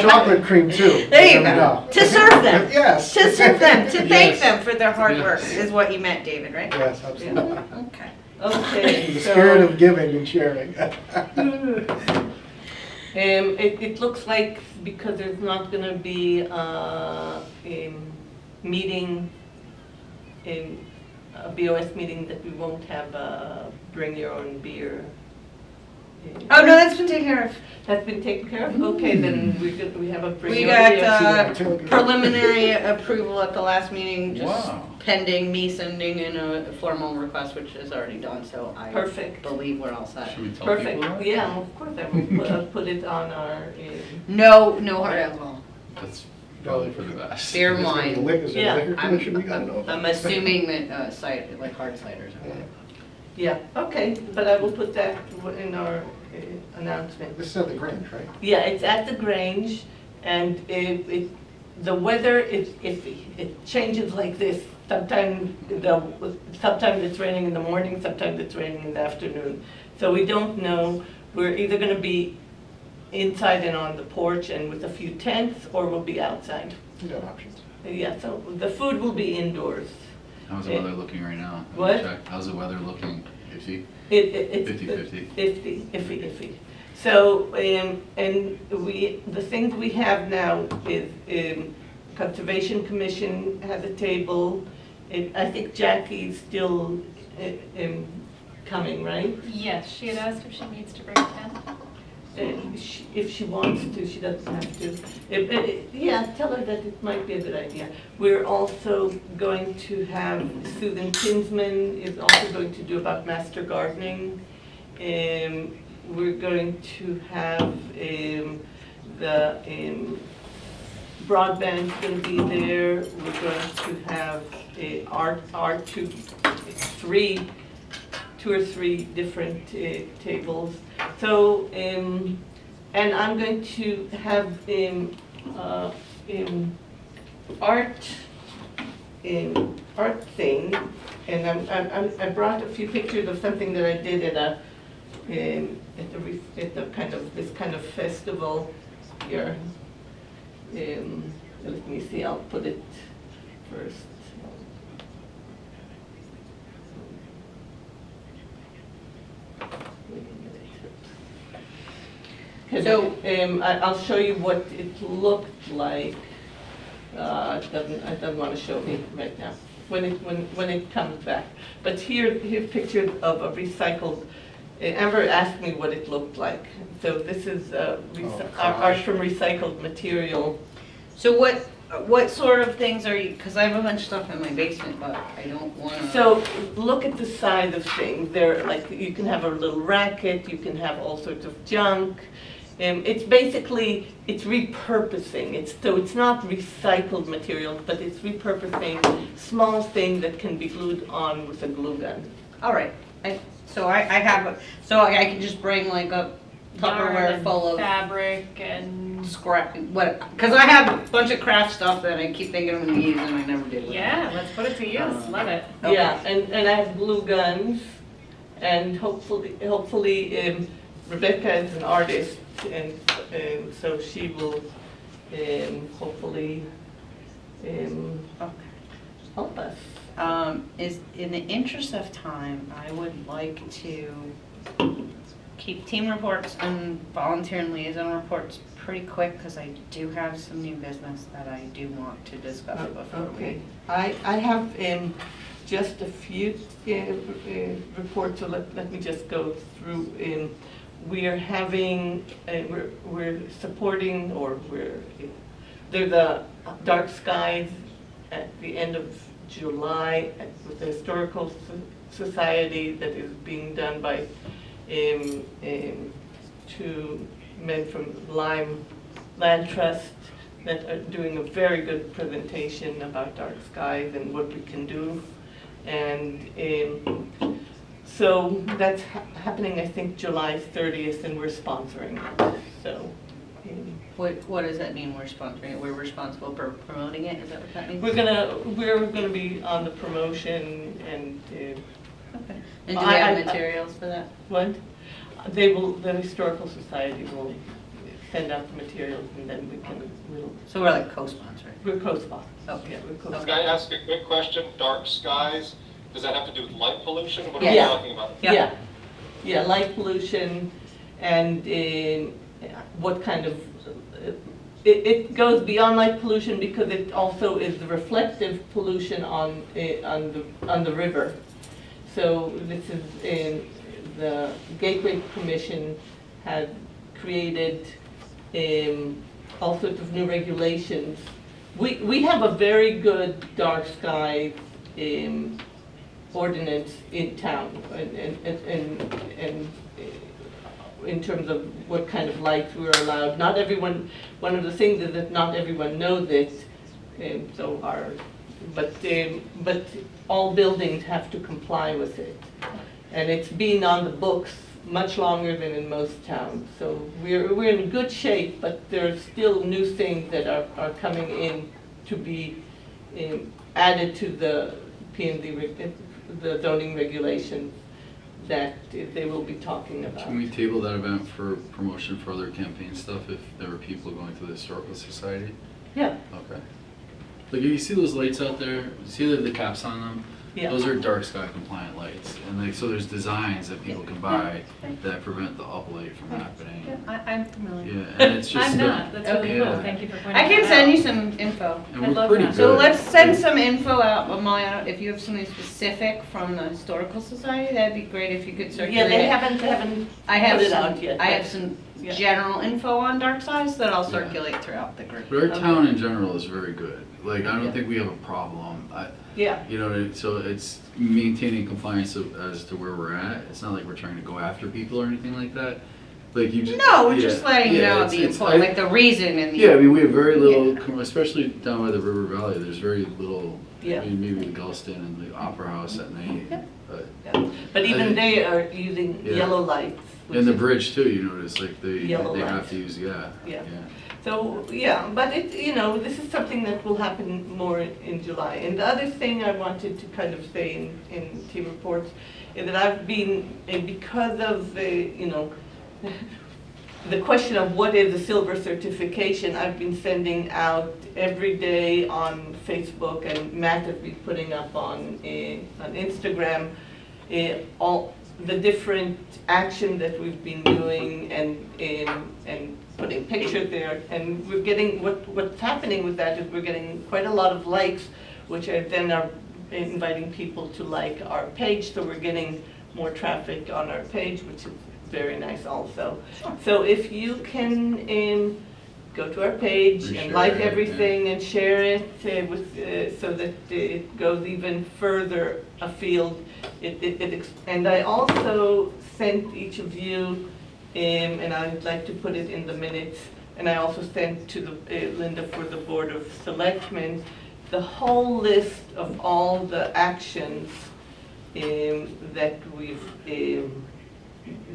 Chocolate cream too. There you Let me go. know. To serve them. Yes. To serve them, to thank Yes. them for their hard work, Yes. is what you meant, David, right? Yes, absolutely. Okay. Okay, In the so, spirit of giving and sharing. it looks like because there's not gonna be a meeting, a BOS meeting, that we won't have a bring your own beer. Oh, no, that's been taken care of. That's been taken care of? Okay, then we have a bring We your own got beer. preliminary approval at the last meeting, just Wow. pending me sending in a formal request, which is already done, so I Perfect. believe we're all set. Should we tell Perfect, people that? yeah, of course, I will put it on our, No hard alcohol. That's probably for the best. Beer Is there a wine. Is there Yeah, a liquor commission we gotta know about? I'm assuming that cider, like hard ciders. Yeah. yeah, okay, but I will put that in our announcement. This is at the Grange, right? Yeah, it's at the Grange, and the weather is iffy. It changes like this. Sometimes it's raining in the morning, sometimes it's raining in the afternoon. So we don't know. We're either going to be inside and on the porch and with a few tents, or we'll be outside. You got options. Yeah, so the food will be indoors. How's the weather looking right now? Have you What? checked? How's the weather looking? Iffy? It's 50-50. iffy. So, and the things we have now is, Conservation Commission has a table. I think Jackie's still coming, right? Yes, she had asked if she needs to bring a tent. If she wants to, she doesn't have to. Yeah, tell her that it might be a good idea. We're also going to have, Susan Kinsman is also going to do about master gardening. We're going to have the broadband's going to be there. We're going to have two or three different tables. So, and I'm going to have art thing, and I brought a few pictures of something that I did at the kind of this kind of festival here. Let me see. I'll put it first. So I'll show you what it looked like. It doesn't want to show me right now when it comes back. But here's pictures of a recycled. Amber asked me what it looked like. So this is art from recycled material. So what sort of things are you, because I have a bunch of stuff in my basement, but I don't want to. So look at the size of things. They're like, you can have a little racket, you can have all sorts of junk. It's basically, it's repurposing. So it's not recycled materials, but it's repurposing small things that can be glued on with a glue gun. All right, so I have, so I can just bring like a Yarn Tupperware and full of fabric and, scrap, what, because I have a bunch of craft stuff that I keep thinking I'm gonna use and I never did. yeah, let's put it to use, love it. Okay. Yeah, and I have glue guns, and hopefully Rebecca is an artist, and so she will hopefully help us. Is, in the interest of time, I would like to keep team reports and volunteer and liaison reports pretty quick, because I do have some new business that I do want to discuss before Okay, we. I have just a few reports, so let me just go through. We are having, we're supporting, or there's a Dark Skies at the end of July with the Historical Society that is being done by two men from Lyme Land Trust that are doing a very good presentation about dark skies and what we can do. And so that's happening, I think, July 30th, and we're sponsoring it. So What does that mean, we're sponsoring it? We're responsible for promoting it, is that what that means? we're gonna be on the promotion, and Okay. And do we have materials for that? what? The Historical Society will send out the materials, and then we'll So we're like co-sponsoring? we're co-sponsors. Okay. Yeah, we're Can co-sponsors. I ask a quick question? Dark skies, does that have to do with light pollution? What are we Yeah. talking about? Yeah. Yeah, light pollution, and what kind of, it goes beyond light pollution because it also is the reflective pollution on the river. So this is, the Gateway Commission has created all sorts of new regulations. We have a very good dark sky ordinance in town, and in terms of what kind of lights we're allowed. Not everyone, one of the things is that not everyone knows it, but all buildings have to comply with it. And it's been on the books much longer than in most towns. So we're in good shape, but there's still new things that are coming in to be added to the the zoning regulations that they will be talking about. Can we table that event for promotion for other campaign stuff if there were people going to the Historical Society? Yeah, Okay. Like, you see those lights out there? See the caps on them? yeah. Those are dark sky compliant lights, and like, so there's designs that people can buy that prevent the uplight from happening. I'm familiar. Yeah, and it's just. I'm not, that's really Okay. cool, Yeah. thank you for pointing I can that send out. you some info. And I'd we're love pretty that. So good. let's send some info out, Amalia, if you have something specific from the Historical Society, that'd be great if you could circulate Yeah, they it. haven't I have put it some, out yet. I but- have some yeah. general info on Dark Skies that I'll Yeah. circulate throughout the group. But our Okay. town in general is very good. Like, I Yeah. don't think we have a problem. Yeah, You know, so it's maintaining compliance as to where we're at. It's not like we're trying to go after people or anything like that. Like, you just. No, we're yeah, just letting you yeah, know it's- the it's- important, I- like the reason and the. Yeah, I mean, we have very little, especially down by the river valley, there's very little, Yeah. I mean, maybe the Gulfston and the Opera House at night. But, but even think- they are using Yeah. yellow lights. which and the is- bridge too, you notice, like, Yellow they have lights. to use, yeah. Yeah. So, yeah, but it, this is something that will happen more in July. And the other thing I wanted to kind of say in team reports is that I've been, because of the, the question of what is a silver certification, I've been sending out every day on Facebook, and Matt has been putting up on Instagram, all the different action that we've been doing and putting pictures there. And we're getting, what's happening with that is we're getting quite a lot of likes, which are then are inviting people to like our page, so we're getting more traffic on our page, which is very nice also. So if you can go to our page and Reshare like it, yeah. everything and share it so that it goes even further afield. And I also sent each of you, and I'd like to put it in the minutes, and I also sent to the Linda for the Board of Selectmen, the whole list of all the actions that we've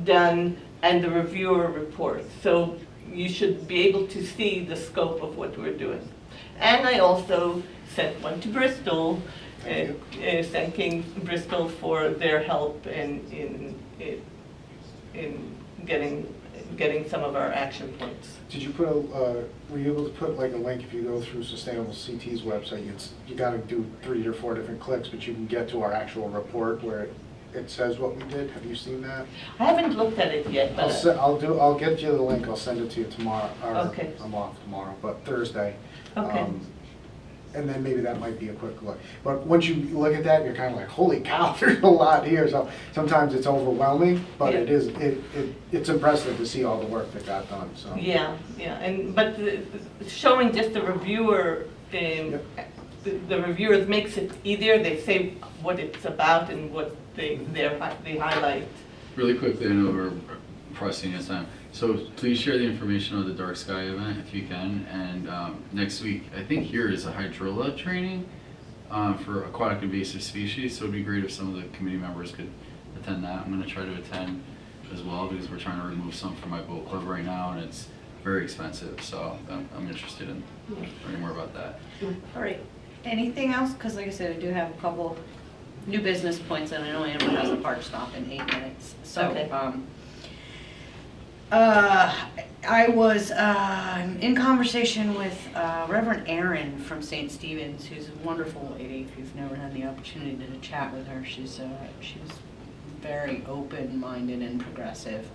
done and the reviewer report. So you should be able to see the scope of what we're doing. And I also sent one to Bristol, thanking Bristol for their help in getting some of our action points. Did you put were you able to put like a link if you go through Sustainable CT's website? You gotta do 3 or 4 different clicks, but you can get to our actual report where it says what we did. Have you seen that? I haven't looked at it yet, but I'll get you the link. I'll send it to you tomorrow. Or Okay. I'm off tomorrow, but Thursday. Okay. And then maybe that might be a quick look. But once you look at that, you're kind of like, holy cow, there's a lot here. So sometimes it's overwhelming, but Yeah. it's impressive to see all the work that got done. So yeah, but showing just the reviewer, Yep. the reviewers makes it easier. They say what it's about and what they highlight. Really quickly, I know we're pressing this time, so please share the information on the Dark Sky event if you can, and next week, I think here is a hydrilla training for aquatic invasive species, so it'd be great if some of the committee members could attend that. I'm gonna try to attend as well, because we're trying to remove some from my boat club right now, and it's very expensive, so I'm interested in learning more about that. All right, anything else? Because like I said, I do have a couple new business points, and I know Amber has a hard stop in 8 minutes. So, Okay. I was in conversation with Reverend Erin from St. Stephen's, who's a wonderful lady. If you've never had the opportunity to chat with her, she was very open-minded and progressive.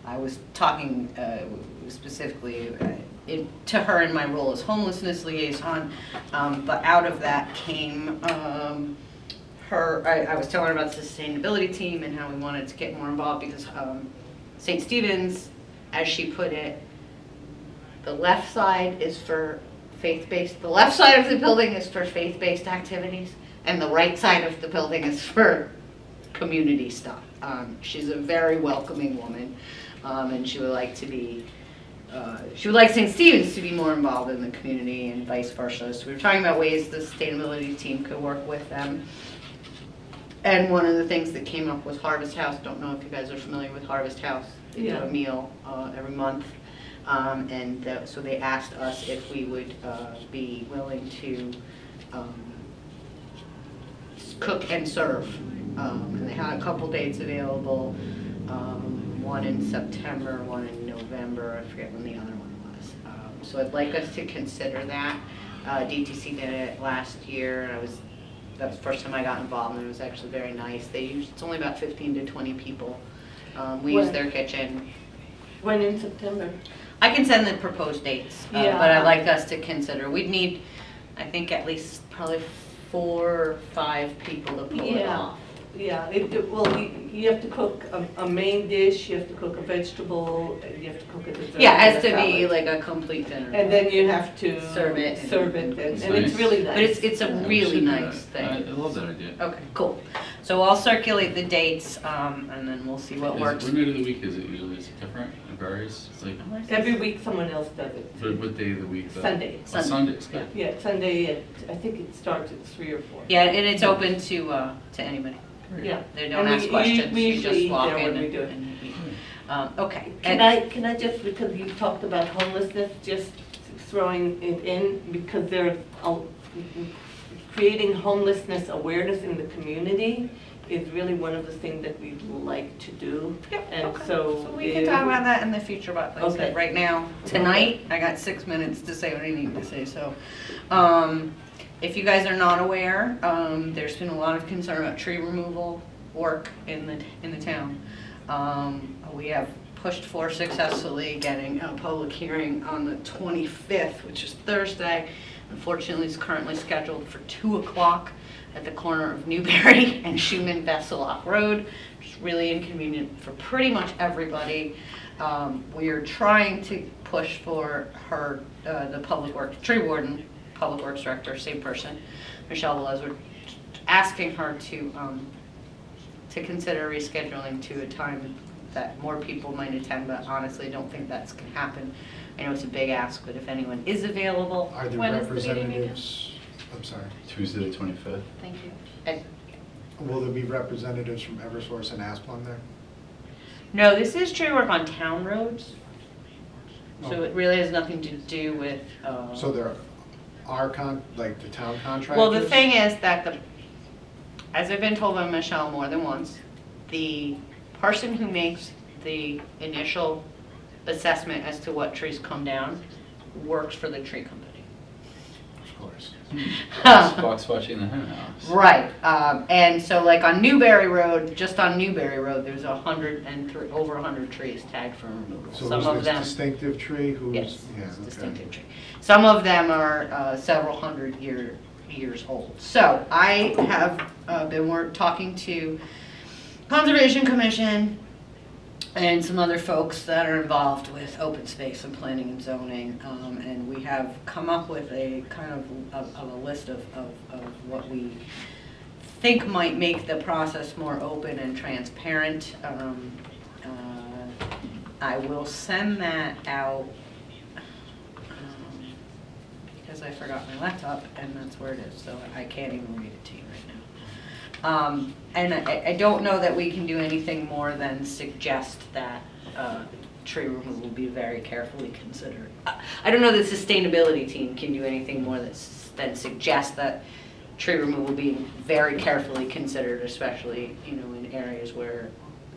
I was talking specifically to her in my role as homelessness liaison, but out of that came I was telling her about the sustainability team and how we wanted to get more involved because St. Stephen's, as she put it, the left side is for faith-based, the left side of the building is for faith-based activities, and the right side of the building is for community stuff. She's a very welcoming woman, and she would like to be, she would like St. Stephen's to be more involved in the community and vice versa. So we were talking about ways the sustainability team could work with them. And one of the things that came up was Harvest House. Don't know if you guys are familiar with Harvest House. They do Yeah. a meal every month. So they asked us if we would be willing to cook and serve. And they had a couple dates available, one in September, one in November, I forget when the other one was. So I'd like us to consider that. DTC did it last year, and that was the first time I got involved, and it was actually very nice. It's only about 15 to 20 people. We use their kitchen. When in September? I can send the proposed dates, Yeah. but I'd like us to consider. We'd need, I think, at least probably 4 or 5 people to pull it Yeah. off. Yeah, well, you have to cook a main dish, you have to cook a vegetable, and you have to cook a dessert. Yeah, it and has a to be salad. like a complete dinner. And then you have to Serve it. and It's it's nice. really nice. But it's a Yeah, we really should do nice that. I thing. love that idea. Okay, cool. So I'll circulate the dates, and then we'll see what works. What night of the week is it usually? Is it different? It varies? It's like, Every week someone else does it. what day of the week? Sunday. Oh, Sundays, good. Yeah, Sunday, I think it starts at 3 or 4. Yeah, and it's open to anybody. Yeah. They don't And ask we questions, you usually just eat walk there in when we and do it. and eat. Okay. Can And- I just, because you talked about homelessness, just throwing it in, because creating homelessness awareness in the community is really one of the things that we'd like to do. Yep, And okay. so We can if- talk about that in the future, but like I said, Okay. right now, tonight, I got 6 minutes to say what I need to say, so. If you guys are not aware, there's been a lot of concern about tree removal work in the town. We have pushed for successfully getting a public hearing on the 25th, which is Thursday. Unfortunately, it's currently scheduled for 2 o'clock at the corner of Newberry and Schumann Vesselock Road, which is really inconvenient for pretty much everybody. We are trying to push for her, the public works, tree warden, public works director, same person, Michelle Velez, we're asking her to consider rescheduling to a time that more people might attend, but honestly, don't think that's gonna happen. I know it's a big ask, but if anyone is available, Are there When is the meeting again? representatives, I'm sorry, Tuesday the 25th. thank you. And- will there be representatives from Eversource and Asplund there? No, this is tree work on town roads, so Oh. it really has nothing to do with. So there are like the town contractors? Well, the thing is that as I've been told by Michelle more than once, the person who makes the initial assessment as to what trees come down works for the tree company. Of course. Fox watching the hen house. Right, and so like on Newberry Road, just on Newberry Road, there's over 100 trees tagged for removal. So Some who's of this them, distinctive tree? Who's? yes, Yeah, it's a okay. distinctive tree. Some of them are several hundred years old. So I have been talking to Conservation Commission and some other folks that are involved with open space and planning and zoning, and we have come up with a kind of a list of what we think might make the process more open and transparent. I will send that out because I forgot my laptop and that's where it is, so I can't even read it to you right now. And I don't know that we can do anything more than suggest that tree removal be very carefully considered. I don't know that the sustainability team can do anything more than suggest that tree removal be very carefully considered, especially in areas where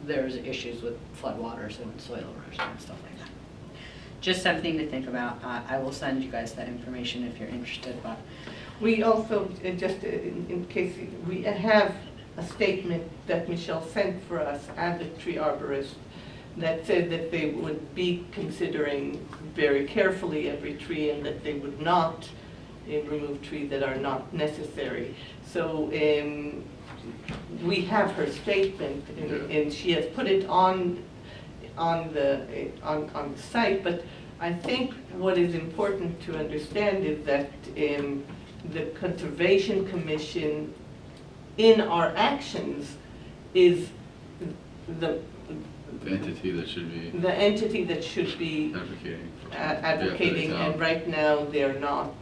there's issues with floodwaters and soil erosion and stuff like that. Just something to think about. I will send you guys that information if you're interested, but We also, just in case, we have a statement that Michelle sent for us and the tree arborist that said that they would be considering very carefully every tree and that they would not remove trees that are not necessary. So we have her statement and she has put it on the site, but I think what is important to understand is that the Conservation Commission, in our actions, is the entity that should be entity that should be advocating. advocating, Yeah, for the and town. right now they're not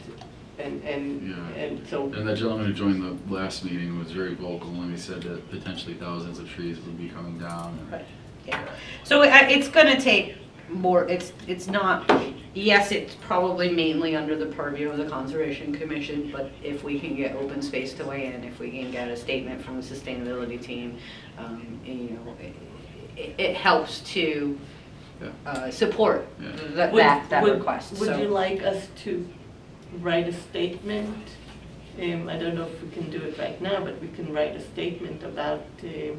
and, Yeah. and so, And that gentleman who joined the last meeting was very vocal, and he said that potentially thousands of trees would be coming down. and- Right. Yeah. So it's gonna take more, it's not, yes, it's probably mainly under the purview of the Conservation Commission, but if we can get open space to weigh in, if we can get a statement from the sustainability team, you know, it helps to support Yeah. that request. Would So- you like us to write a statement? I don't know if we can do it right now, but we can write a statement about the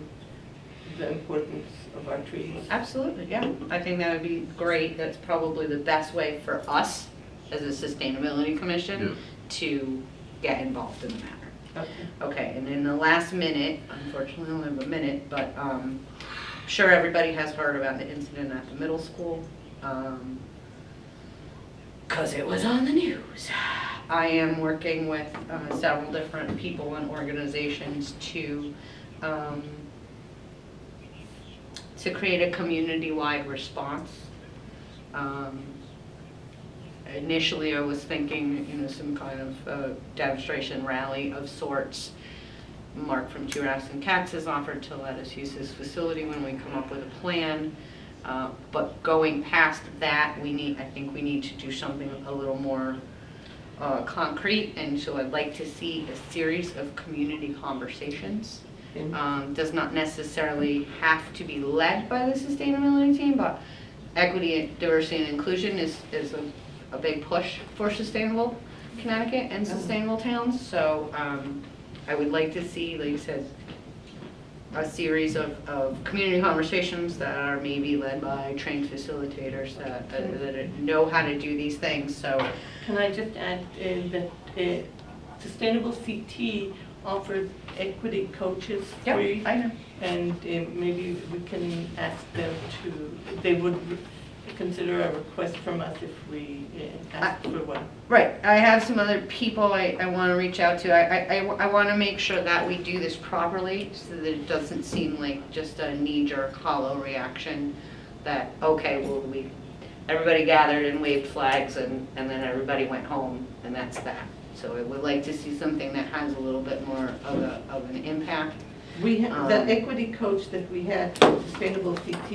importance of our trees. Absolutely, yeah. I think that would be great. That's probably the best way for us as a Sustainability Commission to get involved in the matter. Okay. Okay, and in the last minute, unfortunately, I only have a minute, but I'm sure everybody has heard about the incident at the middle school, because it was on the news. I am working with several different people and organizations to create a community-wide response. Initially, I was thinking, you know, some kind of demonstration rally of sorts. Mark from Two Rats and Cats has offered to let us use his facility when we come up with a plan. But going past that, I think we need to do something a little more concrete, and so I'd like to see a series of community conversations. Does not necessarily have to be led by the sustainability team, but equity, diversity, and inclusion is a big push for sustainable Connecticut and sustainable towns. So I would like to see, like you said, a series of community conversations that are maybe led by trained facilitators that know how to do these things. So Can I just add that Sustainable CT offers equity coaches free? I know. And maybe we can ask them to, they would consider a request from us if we ask for one. Right, I have some other people I want to reach out to. I want to make sure that we do this properly so that it doesn't seem like just a knee-jerk hollow reaction that, okay, well, everybody gathered and waved flags and then everybody went home and that's that. So I would like to see something that has a little bit more of an impact. We had, the equity coach that we had for Sustainable CT,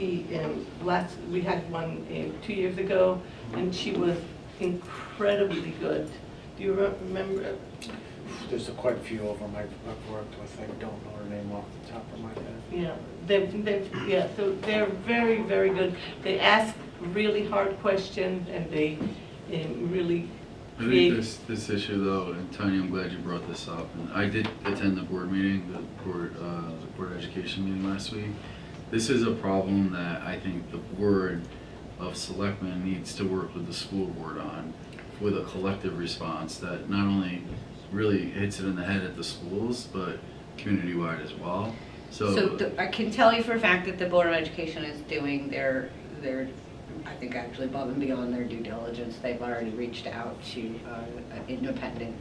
we had one 2 years ago, and she was incredibly good. Do you remember? There's quite a few of them I've worked with. I don't know her name off the top of my head. Yeah, so they're very, very good. They ask really hard questions, and they really I think this issue though, and Tanya, I'm glad you brought this up, and I did attend the board meeting, the board education meeting last week. This is a problem that I think the board of selectmen needs to work with the school board on, with a collective response that not only really hits it in the head at the schools, but community-wide as well. So I can tell you for a fact that the Board of Education is doing their I think actually above and beyond their due diligence. They've already reached out to independent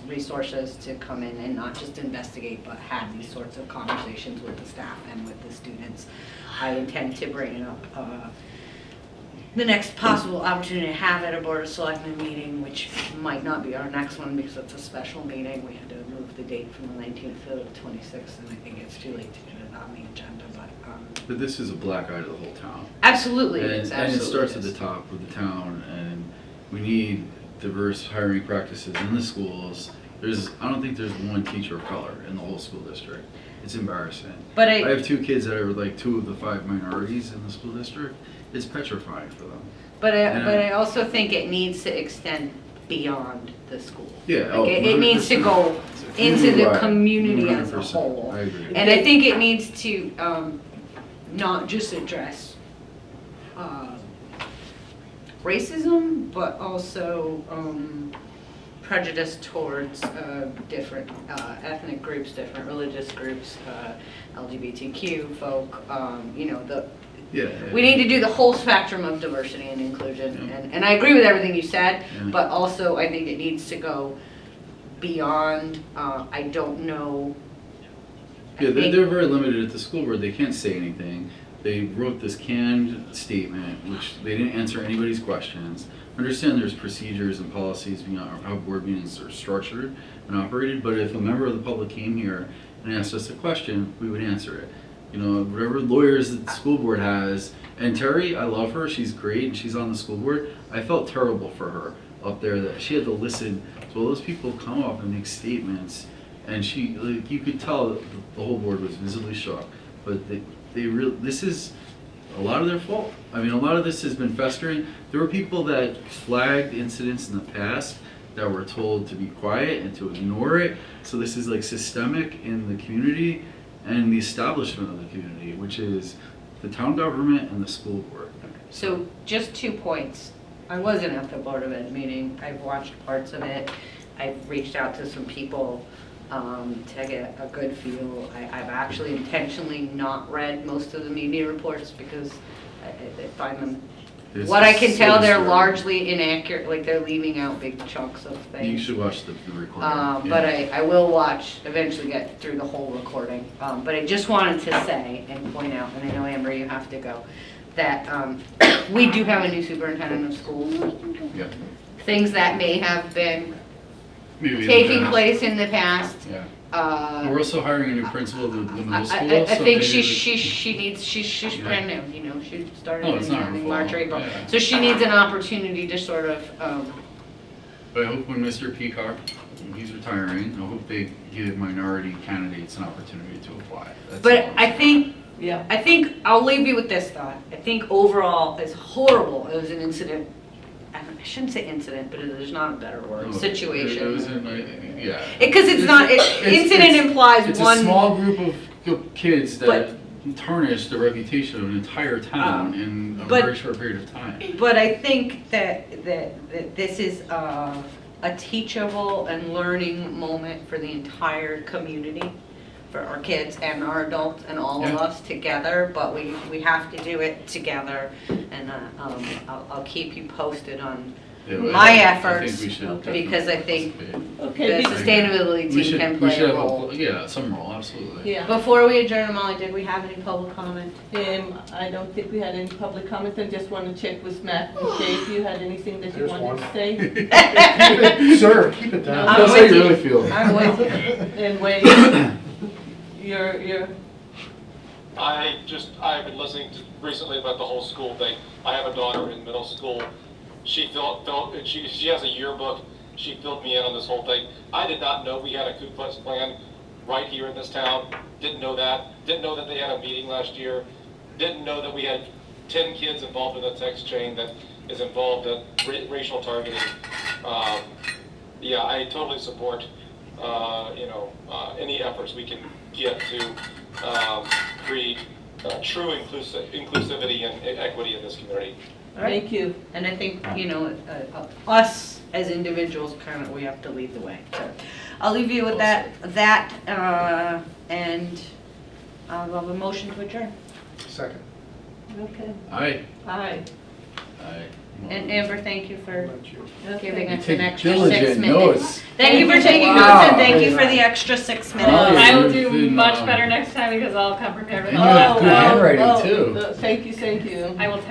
resources to come in and not just investigate, but have these sorts of conversations with the staff and with the students. I intend to bring it up the next possible opportunity to have at a Board of Selectmen meeting, which might not be our next one because it's a special meeting. We had to move the date from the 19th to the 26th, and I think it's too late to get it on the agenda. but this is a black eye to the whole town. Absolutely, And, it is. and it Absolutely starts at is. the top with the town, and we need diverse hiring practices in the schools. I don't think there's one teacher of color in the whole school district. It's embarrassing. But I have 2 kids that are like 2 of the 5 minorities in the school district. It's petrifying for them. But I also think it needs to extend beyond the school. Yeah, Like it needs to go into the community as a 100%. whole. I agree. And I think it needs to not just address racism, but also prejudice towards different ethnic groups, different religious groups, LGBTQ folk, you know, we need to do the whole spectrum of diversity and inclusion. Yeah. And I agree with everything you said, Yeah. but also I think it needs to go beyond, I don't know. Yeah, they're very limited at the school board. They can't say anything. They wrote this canned statement, which they didn't answer anybody's questions. Understand there's procedures and policies beyond how board meetings are structured and operated, but if a member of the public came here and asked us a question, we would answer it. You know, whatever lawyers that the school board has, and Terry, I love her, she's great, and she's on the school board. I felt terrible for her up there that she had to listen to all those people come up and make statements, and she, like, you could tell that the whole board was visibly shocked, but this is a lot of their fault. I mean, a lot of this has been festering. There were people that flagged incidents in the past that were told to be quiet and to ignore it. So this is like systemic in the community and the establishment of the community, which is the town government and the school board. So just 2 points. I wasn't at the Board of Ed meeting. I've watched parts of it. I've reached out to some people to get a good feel. I've actually intentionally not read most of the media reports because I find them, It's what I just can so tell, they're disturbing. largely inaccurate, like they're leaving out big chunks of You things. should watch the recording. But I will watch, eventually get through the whole recording. But I just wanted to say and point out, and I know Amber, you have to go, that we do have a new superintendent of schools. Yeah. Things that may have been Maybe in the taking past. place in the past. Yeah. Uh, We're also hiring a new principal of the middle school. I so think maybe she needs, she's Yeah. brand new, you know, she started No, it's not her in March or fault. April. Yeah. So she needs an opportunity to sort of, But I hope when Mr. Peacock, when he's retiring, I hope they give minority candidates an opportunity to apply. That's but all. I think Yeah. I'll leave you with this thought. I think overall, as horrible as an incident, I shouldn't say incident, but there's not a better word, No, it was situation. yeah. Because it's not, incident implies It's one. a small group of kids that But- tarnish the reputation of an entire town in a but- very short period of time. But I think that this is a teachable and learning moment for the entire community, for our kids and our adults and all of Yeah. us together, but we have to do it together. And I'll keep you posted on Yeah, my I efforts, think we should okay. because I definitely think participate. Okay, the be- sustainability We team should- can we play should a have role. Yeah, some role, absolutely. yeah. Before we adjourn, Molly, did we have any public comment? I don't think we had any public comments. I just want to check with Matt and Shay if you had anything that you There's wanted one. to say. Sir, keep it down. I'm That's how with you you. really feel. I'm with you. And Wade, you're, I've been listening to recently about the whole school thing. I have a daughter in middle school. She she has a yearbook. She filled me in on this whole thing. I did not know we had a Ku Klux Klan right here in this town. Didn't know that. Didn't know that they had a meeting last year. Didn't know that we had 10 kids involved in a text chain that is involved in racial targeting. Yeah, I totally support, any efforts we can get to create true inclusivity and equity in this community. thank you. And I think, us as individuals, kind of, we have to lead the way. So I'll leave you with that, and I'll have a motion to adjourn. Second. Okay. Aye. Hi. Aye. And Amber, thank you for How about you? giving Okay. us an Take extra 6 diligent minutes. notes. Thank you for taking Wow. notes, and thank you for the extra 6 minutes. Oh, I will you've do been, much better next time because I'll come prepared with And all you have that. good handwriting, too. Thank you, thank you. I will type